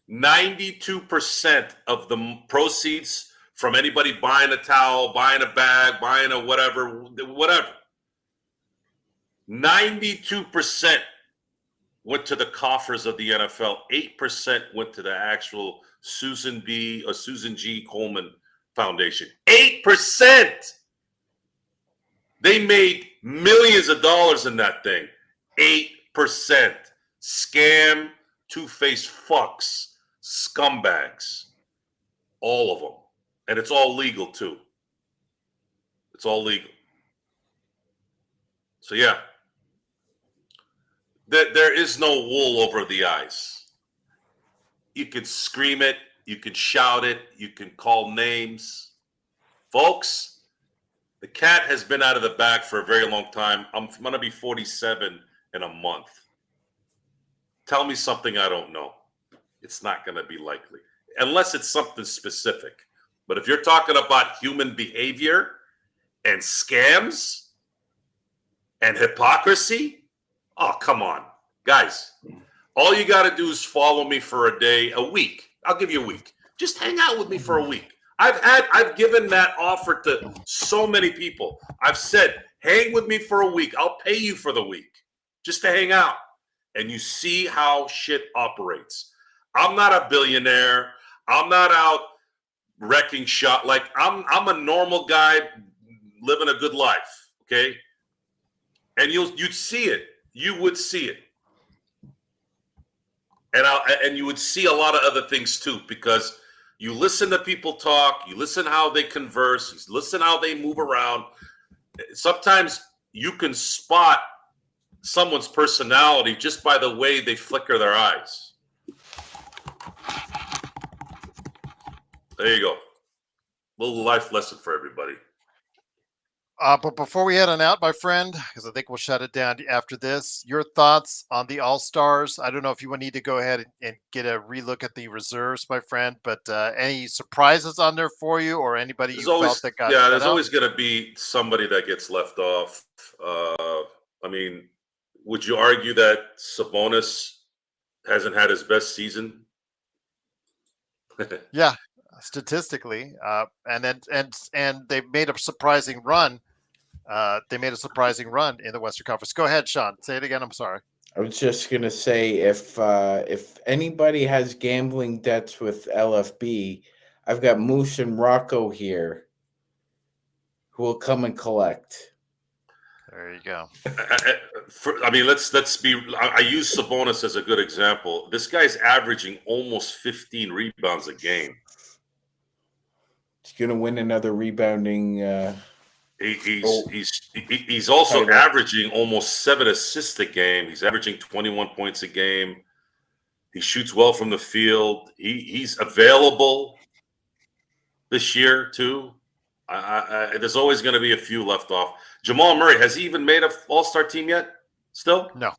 92% of the proceeds from anybody buying a towel, buying a bag, buying a whatever, 92% went to the coffers of the NFL. 8% went to the actual Susan B. or Susan G. Coleman Foundation. 8%. They made millions of dollars in that thing. 8%. Scam, two-faced fucks, scumbags. All of them. And it's all legal, too. It's all legal. So, yeah. There is no wool over the eyes. You can scream it. You can shout it. You can call names. Folks, the cat has been out of the bag for a very long time. I'm going to be 47 in a month. Tell me something I don't know. It's not going to be likely. Unless it's something specific. But if you're talking about human behavior and scams and hypocrisy, oh, come on. Guys, all you got to do is follow me for a week. I'll give you a week. Just hang out with me for a week. I've given that offer to so many people. I've said, hang with me for a week. I'll pay you for the week just to hang out. And you see how shit operates. I'm not a billionaire. I'm not out wrecking shop. Like I'm a normal guy living a good life. Okay. And you'd see it. You would see it. And you would see a lot of other things too, because you listen to people talk, you listen how they converse, you listen how they move around. Sometimes you can spot someone's personality just by the way they flicker their eyes. There you go. Little life lesson for everybody. But before we head on out, my friend, because I think we'll shut it down after this, your thoughts on the All-Stars. I don't know if you would need to go ahead and get a relook at the reserves, my friend, but any surprises on there for you or anybody you felt that got shut there's out? always going to be somebody that gets left off. I mean, would you argue that Sabonis hasn't had his best season? Yeah, statistically, and they made a surprising run. They made a surprising run in the Western Conference. Go ahead, Sean. Say it again. I'm sorry. I was just gonna say if anybody has gambling debts with LFB, I've got Moose and Rocco here who will come and collect. There you go. Let's be. I use Sabonis as a good example. This guy's averaging almost 15 rebounds a He's gonna win another rebounding. He's also averaging almost 7 assists a game. He's averaging 21 points a game. He shoots well from the field. He's available this year too. There's always going to be a few left off. Jamal Murray, has he even made an All-Star team yet? Still? No.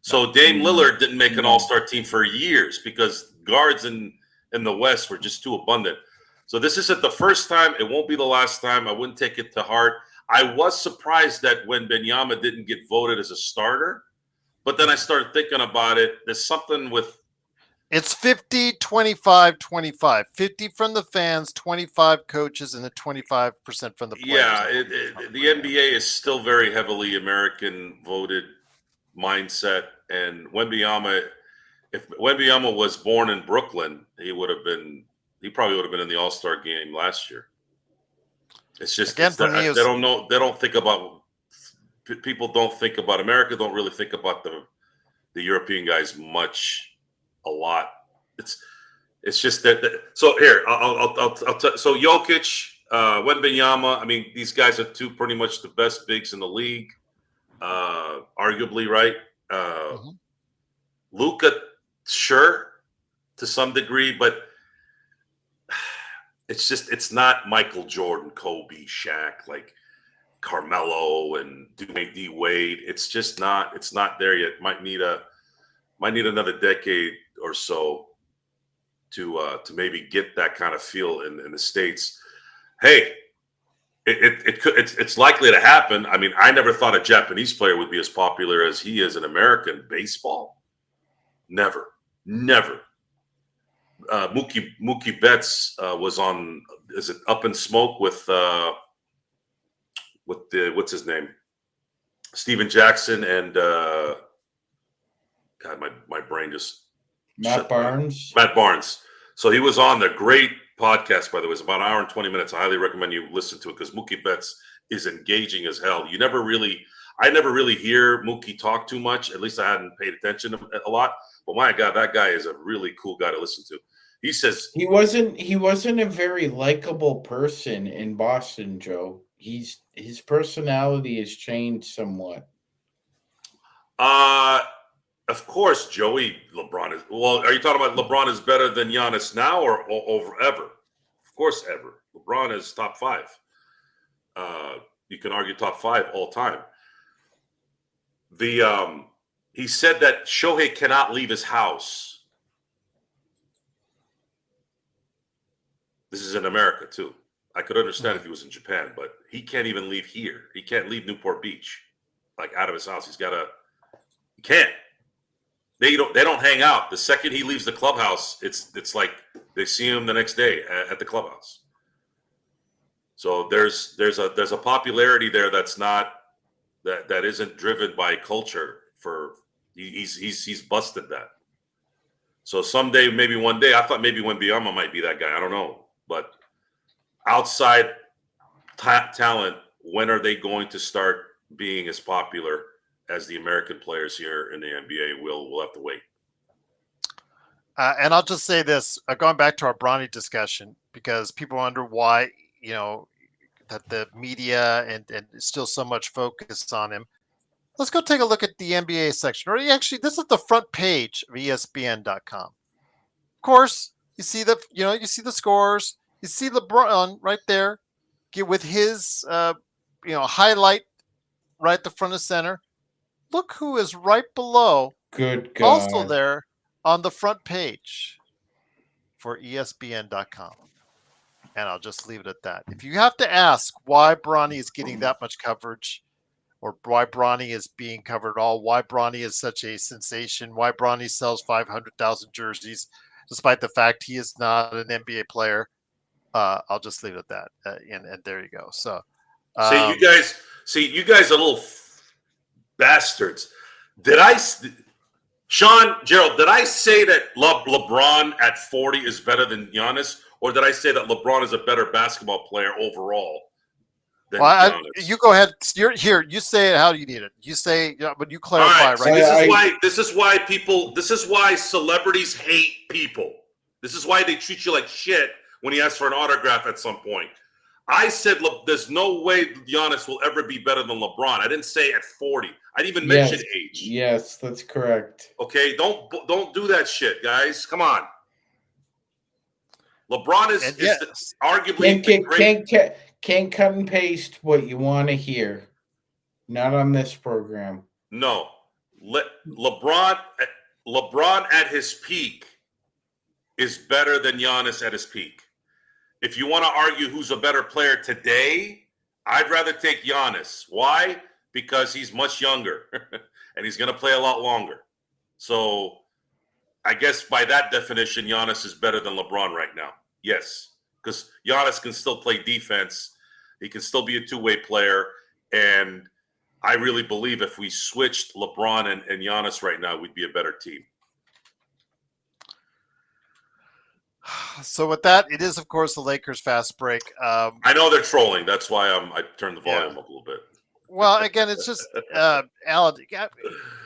So Dame Lillard didn't make an All-Star team for years because guards and in the West were just too abundant. So this isn't the first time. It won't be the last time. I wouldn't take it to heart. I was surprised that when Benyama didn't get voted as a starter, but then I started thinking about it. There's something with It's 50, 25, 25. 50 from the fans, 25 coaches, and then 25% from the players. the NBA is still very heavily American voted mindset. And if Wembanyama was born in Brooklyn, he probably would have been in the All-Star game last year. It's just Again, for me, they don't know. They don't think about people. Don't think about America. Don't really think about the European guys a lot. It's just that. So here, I'll tell. So Jokic, Wembanyama. I mean, these guys are pretty much the best bigs in the league, arguably, right? Luka, sure, to some degree, but it's not Michael Jordan, Kobe, Shaq, like Carmelo and Dwayne D. Wade. It's just not. It's not there yet. Might need another decade or so to maybe get that kind of feel in the States. Hey, it's likely to happen. I mean, I never thought a Japanese player would be as popular as he is in American baseball. Never. Mookie Betts was on. Is it Up in Smoke with what's his name? Steven Jackson and God, my brain just Matt Barnes. Matt Barnes. So he was on the great podcast, by the way. It's about an hour and 20 minutes. I highly recommend you listen to it because Mookie Betts is engaging as hell. I never really hear Mookie talk too much. At least I hadn't paid attention a lot. But my God, that guy is a really cool guy to listen to. He says he wasn't a very likable person in Boston, Joe. His personality has changed somewhat. Of course, Joey LeBron is. Well, are you talking about LeBron is better than Giannis now or over ever? Of course, ever. LeBron is top 5. You can argue top 5 all time. He said that Shohei cannot leave his house. This is in America too. I could understand if he was in Japan, but he can't even leave here. He can't leave Newport Beach, like out of his house. He can't. They don't hang out. The second he leaves the clubhouse, it's like they see him the next day at the clubhouse. So there's a popularity there that's not that isn't driven by culture. He's busted that. So someday, maybe one day, I thought maybe Wembanyama might be that guy. I don't know, but outside talent, when are they going to start being as popular as the American players here in the NBA? We'll have to wait. And I'll just say this, going back to our Bronny discussion, because people wonder why, that the media and still so much focus on him. Let's go take a look at the NBA section. Or actually, this is the front page of ESPN.com. Of course, you see you see the scores. You see LeBron right there, with his highlight right at the front of center. Look who is right below. Good God. Also there on the front page for ESPN.com. And I'll just leave it at that. If you have to ask why Bronny is getting that much coverage, or why Bronny is being covered at all, why Bronny is such a sensation, why Bronny sells 500,000 jerseys, despite the fact he is not an NBA player, I'll just leave it at that. And there you go. So, you guys are little bastards. Sean, Gerald, did I say that LeBron at 40 is better than Giannis? Or did I say that LeBron is a better basketball player overall than Giannis? You go ahead. You're here. You say it how you need it. You say, but you clarify, right? This is why celebrities hate people. This is why they treat you like shit when you ask for an autograph at some point. I said there's no way Giannis will ever be better than LeBron. I didn't say at 40. I didn't even mention age. Yes, that's correct. Okay, don't do that shit, guys. Come on. LeBron is arguably can't cut and paste what you want to hear. Not on this program. No. LeBron at his peak is better than Giannis at his peak. If you want to argue who's a better player today, I'd rather take Giannis. Why? Because he's much younger and he's going to play a lot longer. So I guess by that definition, Giannis is better than LeBron right now. Yes, because Giannis can still play defense. He can still be a two-way player. And I really believe if we switched LeBron and Giannis right now, we'd be a better team. So with that, it is, of course, the Lakers fast break. I know they're trolling. That's why I turned the volume up a little bit. Well, again, it's just, Alan,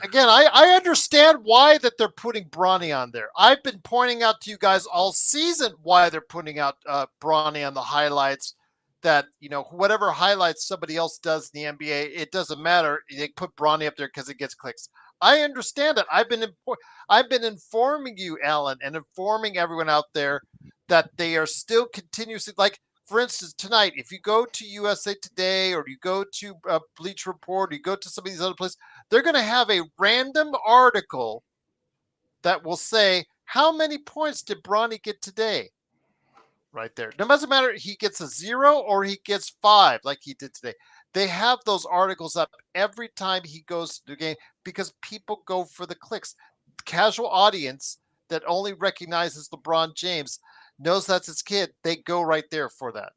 again, I understand why that they're putting Bronny on there. I've been pointing out to you guys all season why they're putting out Bronny on the highlights, that, whatever highlights somebody else does in the NBA, it doesn't matter. They put Bronny up there because it gets clicks. I understand it. I've been informing you, Alan, and informing everyone out there that they are still continuously, like, for instance, tonight, if you go to USA Today or you go to Bleach Report or you go to some of these other places, they're going to have a random article that will say, how many points did Bronny get today? Right there. No doesn't matter, he gets a 0 or he gets 5 like he did today. They have those articles up every time he goes to the game because people go for the clicks. The casual audience that only recognizes LeBron James knows that's his kid. They go right there for that.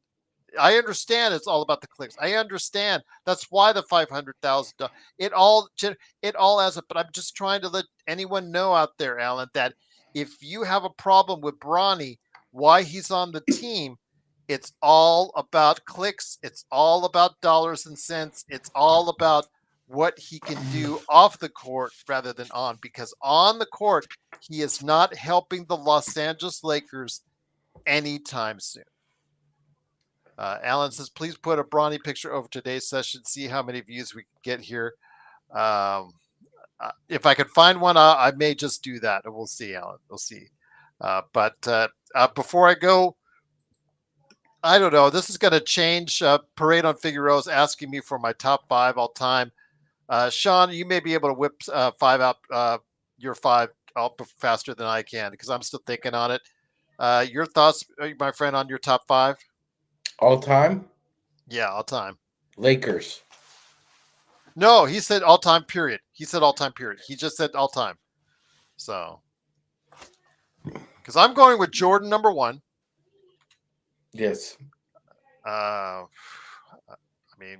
I understand it's all about the clicks. I understand that's why the $500,000. It all adds up. But I'm just trying to let anyone know out there, Alan, that if you have a problem with Bronny, why he's on the team, it's all about clicks. It's all about dollars and cents. It's all about what he can do off the court rather than on. Because on the court, he is not helping the Los Angeles Lakers anytime soon. Alan says, please put a Bronny picture over today's session. See how many views we can get here. If I could find one, I may just do that. We'll see, Alan. We'll see. But before I go, I don't know. This is going to change. Parade on Figueroa is asking me for my top 5 all time. Sean, you may be able to whip 5 out, your 5 out faster than I can because I'm still thinking on it. Your thoughts, my friend, on your top 5? All time? Yeah, all time. Lakers. No, he said all time, period. He said all time, period. He just said all time. So, because I'm going with Jordan number 1. Yes. I mean,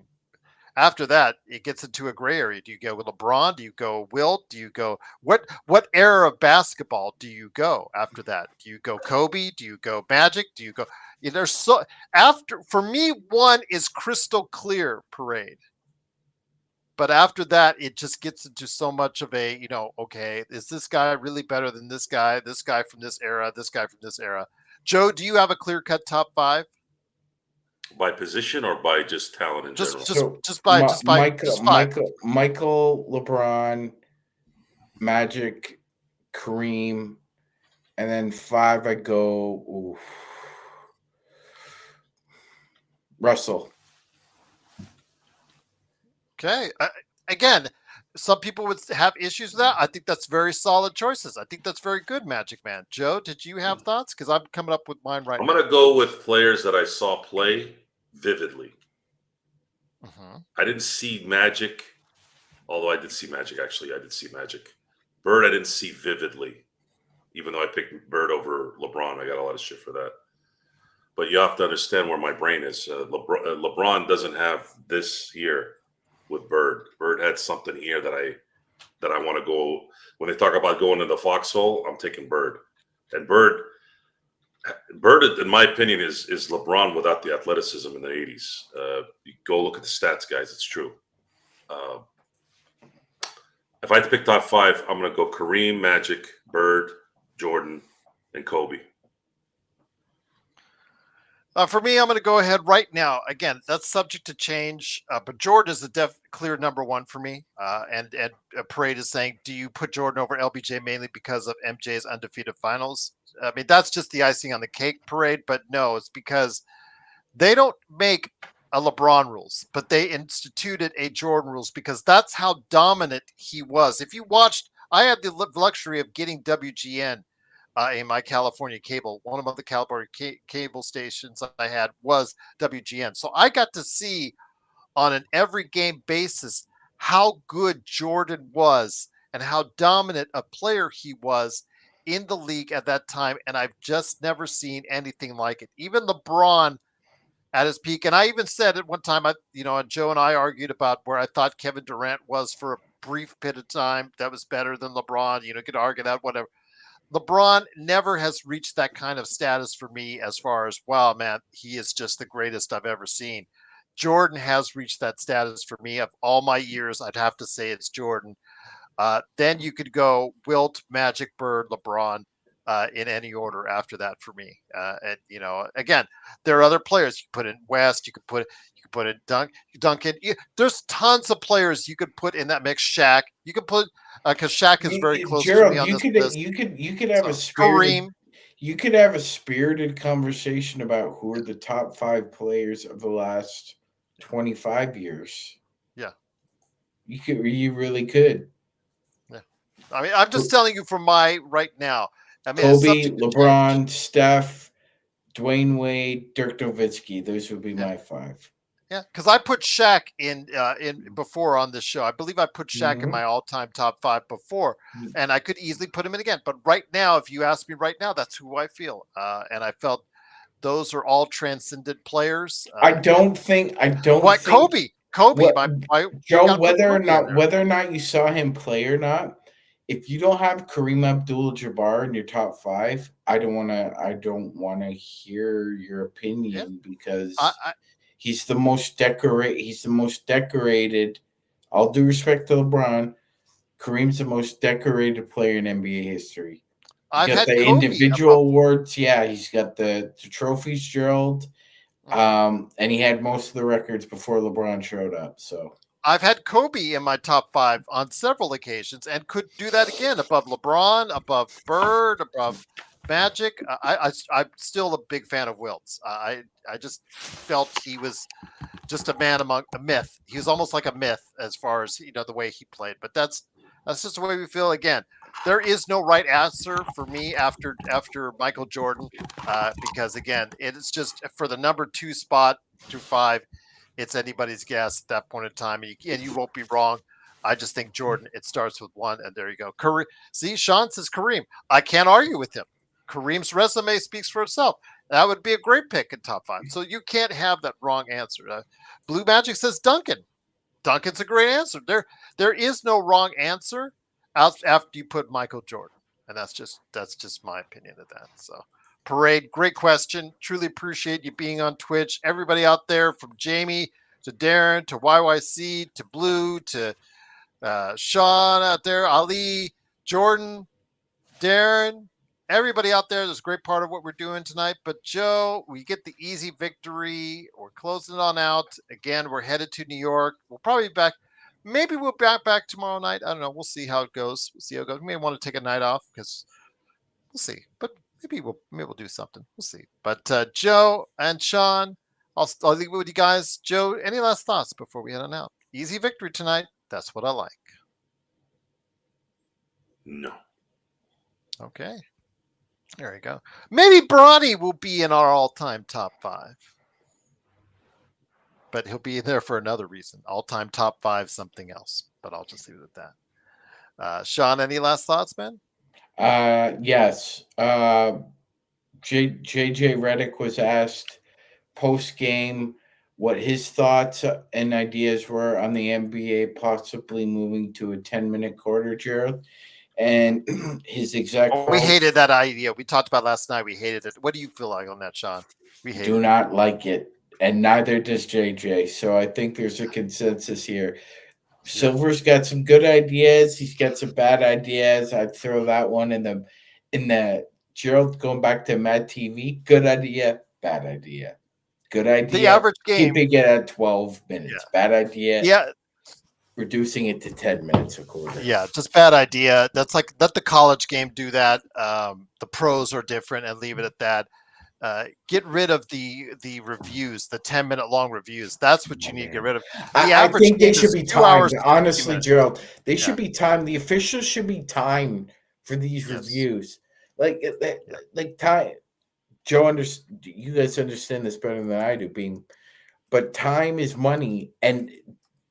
after that, it gets into a gray area. Do you go with LeBron? Do you go Wilt? Do you go what era of basketball do you go after that? Do you go Kobe? Do you go Magic? Do you go? There's so after for me, 1 is crystal clear, Parade. But after that, it just gets into so much of a, okay, is this guy really better than this guy from this era, this guy from this era? Joe, do you have a clear-cut top 5? By position or by just talent in general? Just by Michael, LeBron, Magic, Kareem, and then 5 I go Russell. Okay. Again, some people would have issues with that. I think that's very solid choices. I think that's very good, Magic Man. Joe, did you have thoughts? Because I'm coming up with mine right now. I'm going to go with players that I saw play vividly. Mm-hmm. I didn't see Magic, although I did see Magic, actually. I did see Magic. Bird, I didn't see vividly, even though I picked Bird over LeBron. I got a lot of shit for that. But you have to understand where my brain is. LeBron doesn't have this here with Bird. Bird had something here that I want to go. When they talk about going in the foxhole, I'm taking Bird. And Bird, in my opinion, is LeBron without the athleticism in the 80s. You go look at the stats, guys. It's true. If I had to pick top 5, I'm going to go Kareem, Magic, Bird, Jordan, and Kobe. For me, I'm going to go ahead right now. Again, that's subject to change, but Jordan is the clear number 1 for me. And Parade is saying, do you put Jordan over LBJ mainly because of MJ's undefeated finals? I mean, that's just the icing on the cake, Parade. But no, it's because they don't make a LeBron rules, but they instituted a Jordan rules because that's how dominant he was. If you watched, I had the luxury of getting WGN in my California cable. One of the California cable stations I had was WGN. So I got to see on an every game basis how good Jordan was and how dominant a player he was in the league at that time. And I've just never seen anything like it. Even LeBron at his peak. And I even said at one time, and Joe and I argued about where I thought Kevin Durant was for a brief bit of time that was better than LeBron. You could argue that, whatever. LeBron never has reached that kind of status for me as far as, wow, man, he is just the greatest I've ever seen. Jordan has reached that status for me. Of all my years, I'd have to say it's Jordan. Then you could go Wilt, Magic, Bird, LeBron in any order after that for me. And again, there are other players you put in West. You could put in Duncan. There's tons of players you could put in that mix. Shaq. You could put because Shaq is very close Gerald, to me on this list. You could have a spirited. Kareem. You could have a spirited conversation about who are the top 5 players of the last 25 years. Yeah. You really could. Yeah. I mean, I'm just telling you from my right now. I mean, Kobe, LeBron, Steph, Dwayne Wade, Dirk Nowitzki. Those would be my 5. Yeah, because I put Shaq in before on this show. I believe I put Shaq in my all-time top 5 before, and I could easily put him in again. But right now, if you ask me right now, that's who I feel, and I felt those are all transcendent players. I don't think. Kobe. Joe, whether or not you saw him play or not, if you don't have Kareem Abdul-Jabbar in your top 5, I don't want to hear your opinion because he's the most decorated. He's the most decorated. All due respect to LeBron, Kareem's the most decorated player in NBA history. He's got the individual awards. Yeah, he's got the trophies, Gerald. And he had most of the records before LeBron showed up. So I've had Kobe in my top 5 on several occasions and could do that again above LeBron, above Bird, above Magic. I'm still a big fan of Wilt's. I just felt he was just a man among a myth. He was almost like a myth as far as the way he played. But that's just the way we feel. Again, there is no right answer for me after Michael Jordan, because again, it is just for the number 2 spot through 5. It's anybody's guess at that point in time, and you won't be wrong. I just think Jordan. It starts with 1, and there you go. See, Sean says Kareem. I can't argue with him. Kareem's resume speaks for itself. That would be a great pick in top 5. So you can't have that wrong answer. Blue Magic says Duncan. Duncan's a great answer. There is no wrong answer after you put Michael Jordan, and that's just my opinion of that. So. Parade, great question. Truly appreciate you being on Twitch. Everybody out there, from Jamie to Darren to YYC to Blue to Sean out there, Ali, Jordan, Darren, everybody out there. That's a great part of what we're doing tonight. But Joe, we get the easy victory. We're closing it on out. Again, we're headed to New York. We'll probably be back. Maybe we'll be back tomorrow night. I don't know. We'll see how it goes. We may want to take a night off because we'll see. But maybe we'll do something. We'll see. But Joe and Sean, I'll leave it with you guys. Joe, any last thoughts before we head on out? Easy victory tonight. That's what I like. No. Okay. There you go. Maybe Bronny will be in our all-time top 5. But he'll be there for another reason. All-time top 5, something else. But I'll just leave it at that. Sean, any last thoughts, man? Yes. JJ Redick was asked post-game what his thoughts and ideas were on the NBA possibly moving to a 10-minute quarter, Gerald. And his exact quote, we hated that idea. We talked about last night. We hated it. What do you feel like on that, Sean? We do not like it, and neither does JJ. So I think there's a consensus here. Silver's got some good ideas. He's got some bad ideas. I'd throw that one in the Gerald, going back to Mad TV. Good idea, bad idea. Good idea. The average game. Keeping it at 12 minutes. Yeah. Bad idea. Yeah. Reducing it to 10 minutes a quarter. Yeah, just bad idea. That's like, let the college game do that. The pros are different, and leave it at that. Get rid of the reviews, the 10-minute long reviews. That's what you need to get rid of. I think they should be timed. Honestly, Gerald, they should be timed. The officials should be timed for these reviews. Like time. Joe, you guys understand this better than I do. But time is money, and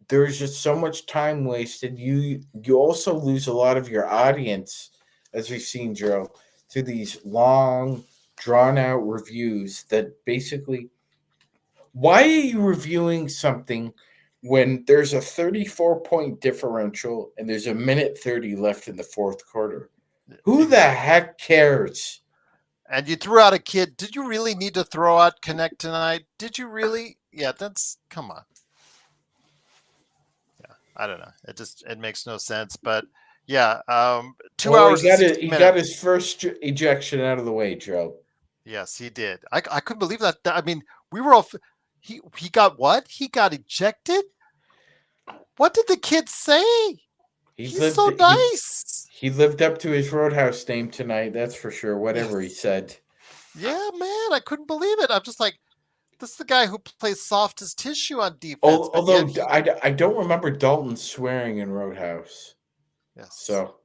there's just so much time wasted. You also lose a lot of your audience, as we've seen, Joe, to these long, drawn out reviews that basically. Why are you reviewing something when there's a 34-point differential and there's a minute 30 left in the fourth quarter? Who the heck cares? And you threw out a kid. Did you really need to throw out Connect tonight? Did you really? Yeah, come on. Yeah, I don't know. It makes no sense. But yeah, 2 hours and 60 he minutes. got his first ejection out of the way, Joe. Yes, he did. I couldn't believe that. I mean, we were all. He got what? He got ejected. What did the kid say? He's so nice. He lived up to his Roadhouse name tonight. That's for sure. Whatever he said. Yeah, man, I couldn't believe it. I'm just like, this is the guy who plays soft as tissue on defense. Although I don't remember Dalton swearing in Roadhouse. Yes. So.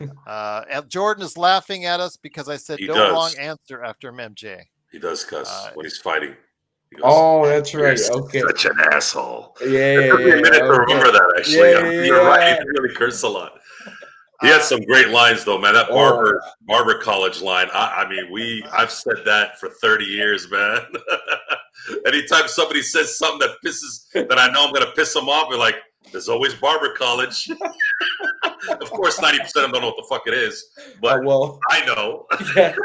And Jordan is laughing at us because I said wrong answer after MJ. He does cuss when he's fighting. He goes, that's right. Okay. Such an asshole. Yeah. It took me a minute to remember that, actually. You're right. He really cursed a lot. He had some great lines, though, man. That Barber College line. I mean, I've said that for 30 years, man. Anytime somebody says something that I know I'm going to piss them off, we're like, there's always Barber College. Of course, 90% of them don't know what the fuck it is, but I know. Yeah.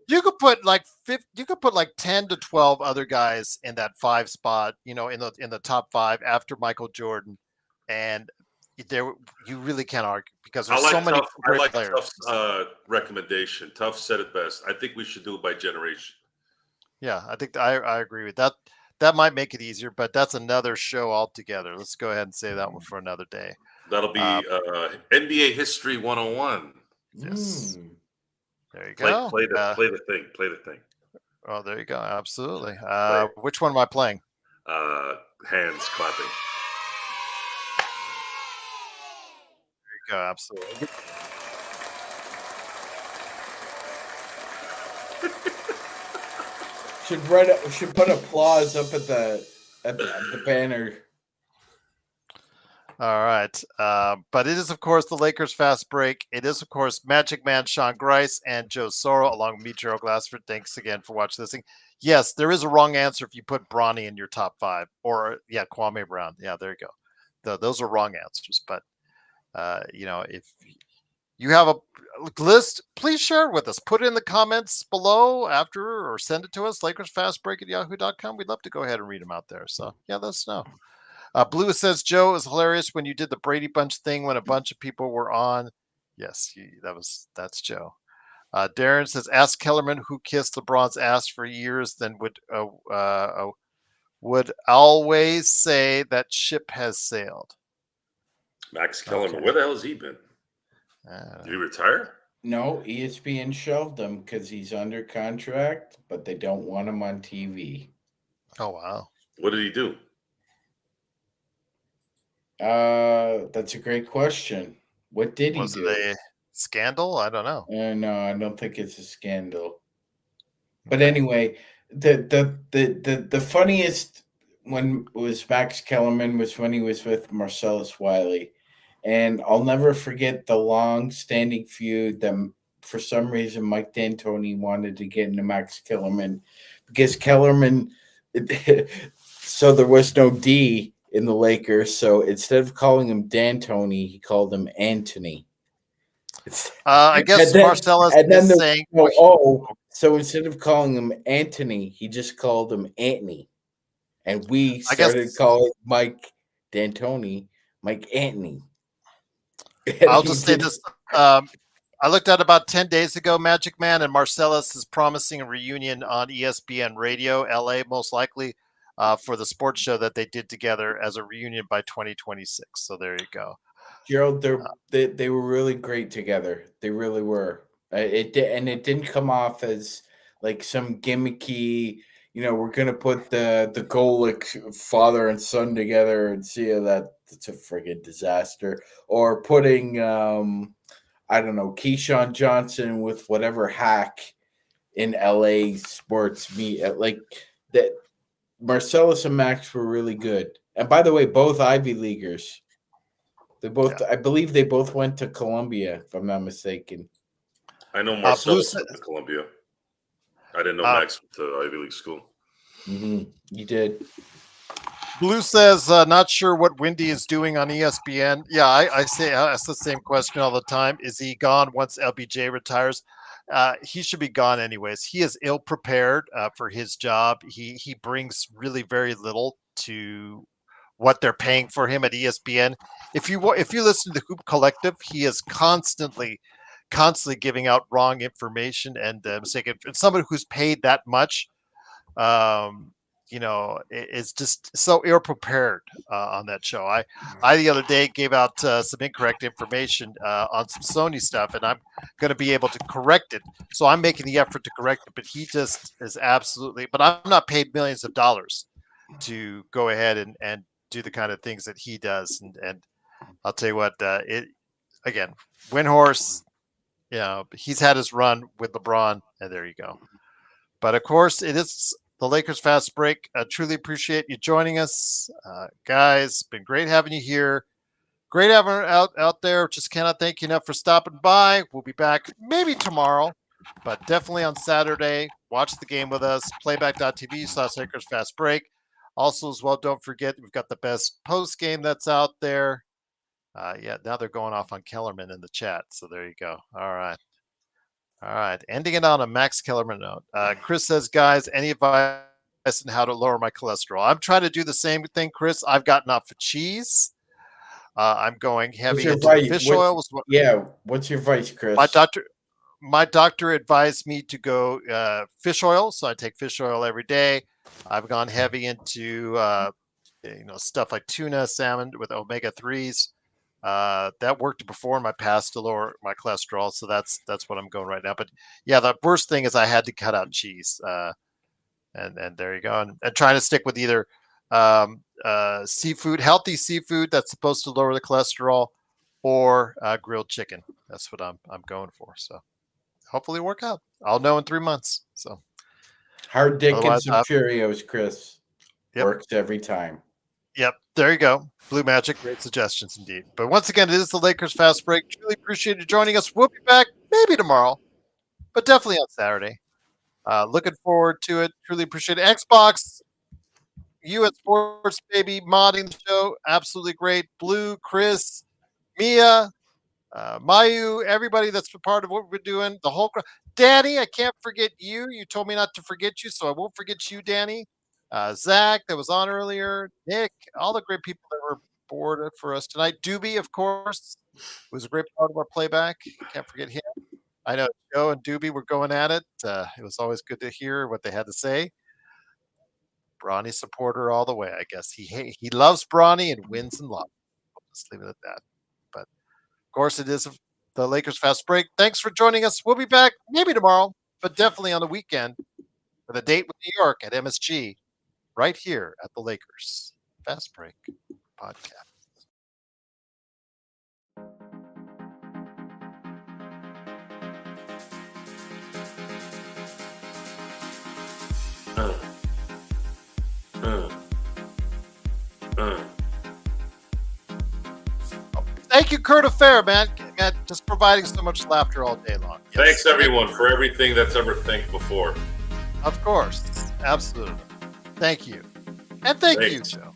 You could put like 10 to 12 other guys in that 5 spot, in the top 5 after Michael Jordan, and you really can't argue because there's so many great players. Tuff's recommendation. Tuff said it best. I think we should do it by generation. Yeah, I think I agree with that. That might make it easier, but that's another show altogether. Let's go ahead and save that one for another day. That'll be NBA History 101. Yes. There you go. Play the thing. Oh, there you go. Absolutely. Which one am I playing? Hands clapping. There you go. Absolutely. Should put applause up at the banner. All right. But it is, of course, the Lakers Fast Break. It is, of course, Magic Man Sean Grice and Joe Soro, along with me, Gerald Glassford. Thanks again for watching this thing. Yes, there is a wrong answer if you put Bronny in your top 5. Or, Kwame Brown. Yeah, there you go. Those are wrong answers. But, if you have a list, please share it with us. Put it in the comments below after or send it to us, LakersFastBreak@yahoo.com. We'd love to go ahead and read them out there. So, let us know. Blue says, Joe, it was hilarious when you did the Brady Bunch thing when a bunch of people were on. Yes, that's Joe. Darren says, ask Kellerman who kissed LeBron's ass for years, then would always say that ship has sailed. Max Kellerman, where the hell has he been? Did he retire? No, ESPN shelved him because he's under contract, but they don't want him on TV. Oh, wow. What did he do? That's a great question. What did he do? Was it a scandal? I don't know. No, I don't think it's a scandal. But anyway, the funniest one was Max Kellerman was when he was with Marcellus Wiley. And I'll never forget the long-standing feud that for some reason Mike D'Antoni wanted to get into Max Kellerman because Kellerman so there was no D in the Lakers, so instead of calling him D'Antoni, he called him Anthony. I guess Marcellus is saying so instead of calling him Anthony, he just called him Anthony. And we started calling Mike D'Antoni Mike Anthony. I'll just say this. I looked at about 10 days ago, Magic Man, and Marcellus is promising a reunion on ESPN Radio, LA, most likely, for the sports show that they did together as a reunion by 2026. So there you go. Gerald, they were really great together. They really were. It didn't come off as like some gimmicky, we're gonna put the Golick father and son together and see how that's a friggin' disaster. Or putting I don't know, Keyshawn Johnson with whatever hack in LA sports meet like that. Marcellus and Max were really good. And by the way, both Ivy Leaguers. They both, I believe they both went to Columbia, if I'm not mistaken. I know Marcellus went to Columbia. I didn't know Max went to Ivy League school. Mm-hmm. You did. Blue says, not sure what Wendy is doing on ESPN. Yeah, I ask the same question all the time. Is he gone once LBJ retires? He should be gone anyways. He is ill prepared for his job. He brings really very little to what they're paying for him at ESPN. If you listen to the Hoop Collective, he is constantly giving out wrong information and mistaken. Somebody who's paid that much, is just so ill-prepared on that show. I the other day gave out some incorrect information on some Sony stuff, and I'm going to be able to correct it. So I'm making the effort to correct it, but he just is absolutely. But I'm not paid millions of dollars to go ahead and do the kind of things that he does. And I'll tell you what, again, Windhorse, he's had his run with LeBron, and there you go. But of course, it is the Lakers Fast Break. I truly appreciate you joining us. Guys, been great having you here. Great having you out there. Just cannot thank you enough for stopping by. We'll be back maybe tomorrow, but definitely on Saturday. Watch the game with us. Playback.tv/Lakers Fast Break. Also, as well, don't forget, we've got the best post game that's out there. Now they're going off on Kellerman in the chat. So there you go. All right. Ending it on a Max Kellerman note. Chris says, guys, any advice on how to lower my cholesterol? I'm trying to do the same thing, Chris. I've gotten off of cheese. I'm going heavy into fish oil. What's your advice, Chris? My doctor advised me to go fish oil, so I take fish oil every day. I've gone heavy into stuff like tuna, salmon with omega-3s. That worked before in my past to lower my cholesterol, so that's what I'm going right now. But yeah, the worst thing is I had to cut out cheese, and there you go. And trying to stick with either seafood, healthy seafood that's supposed to lower the cholesterol, or grilled chicken. That's what I'm going for. So hopefully work out. I'll know in 3 months. So hard dick and some Cheerios, Chris. Yep. Works every time. Yep, there you go. Blue Magic, great suggestions indeed. But once again, it is the Lakers Fast Break. Truly appreciate you joining us. We'll be back maybe tomorrow, but definitely on Saturday. Looking forward to it. Truly appreciate it. Xbox, you at Sports Baby, modding the show. Absolutely great. Blue, Chris, Mia, Mayu, everybody that's been part of what we're doing. The whole crowd. Danny, I can't forget you. You told me not to forget you, so I won't forget you, Danny. Zach, that was on earlier, Nick, all the great people that were board for us tonight. Doobie, of course, was a great part of our playback. Can't forget him. I know Joe and Doobie were going at it. It was always good to hear what they had to say. Bronny supporter all the way, I guess. He loves Bronny and wins and losses. We'll just leave it at that. But of course, it is the Lakers Fast Break. Thanks for joining us. We'll be back maybe tomorrow, but definitely on the weekend with a date with New York at MSG. Right here at the Lakers Fast Break podcast. Thank you, Kurt Affair, man. Just providing so much laughter all day long. Yes. Thanks, everyone, for everything that's ever thanked before. Of course. Absolutely. Thank you. And thanks. You, Joe.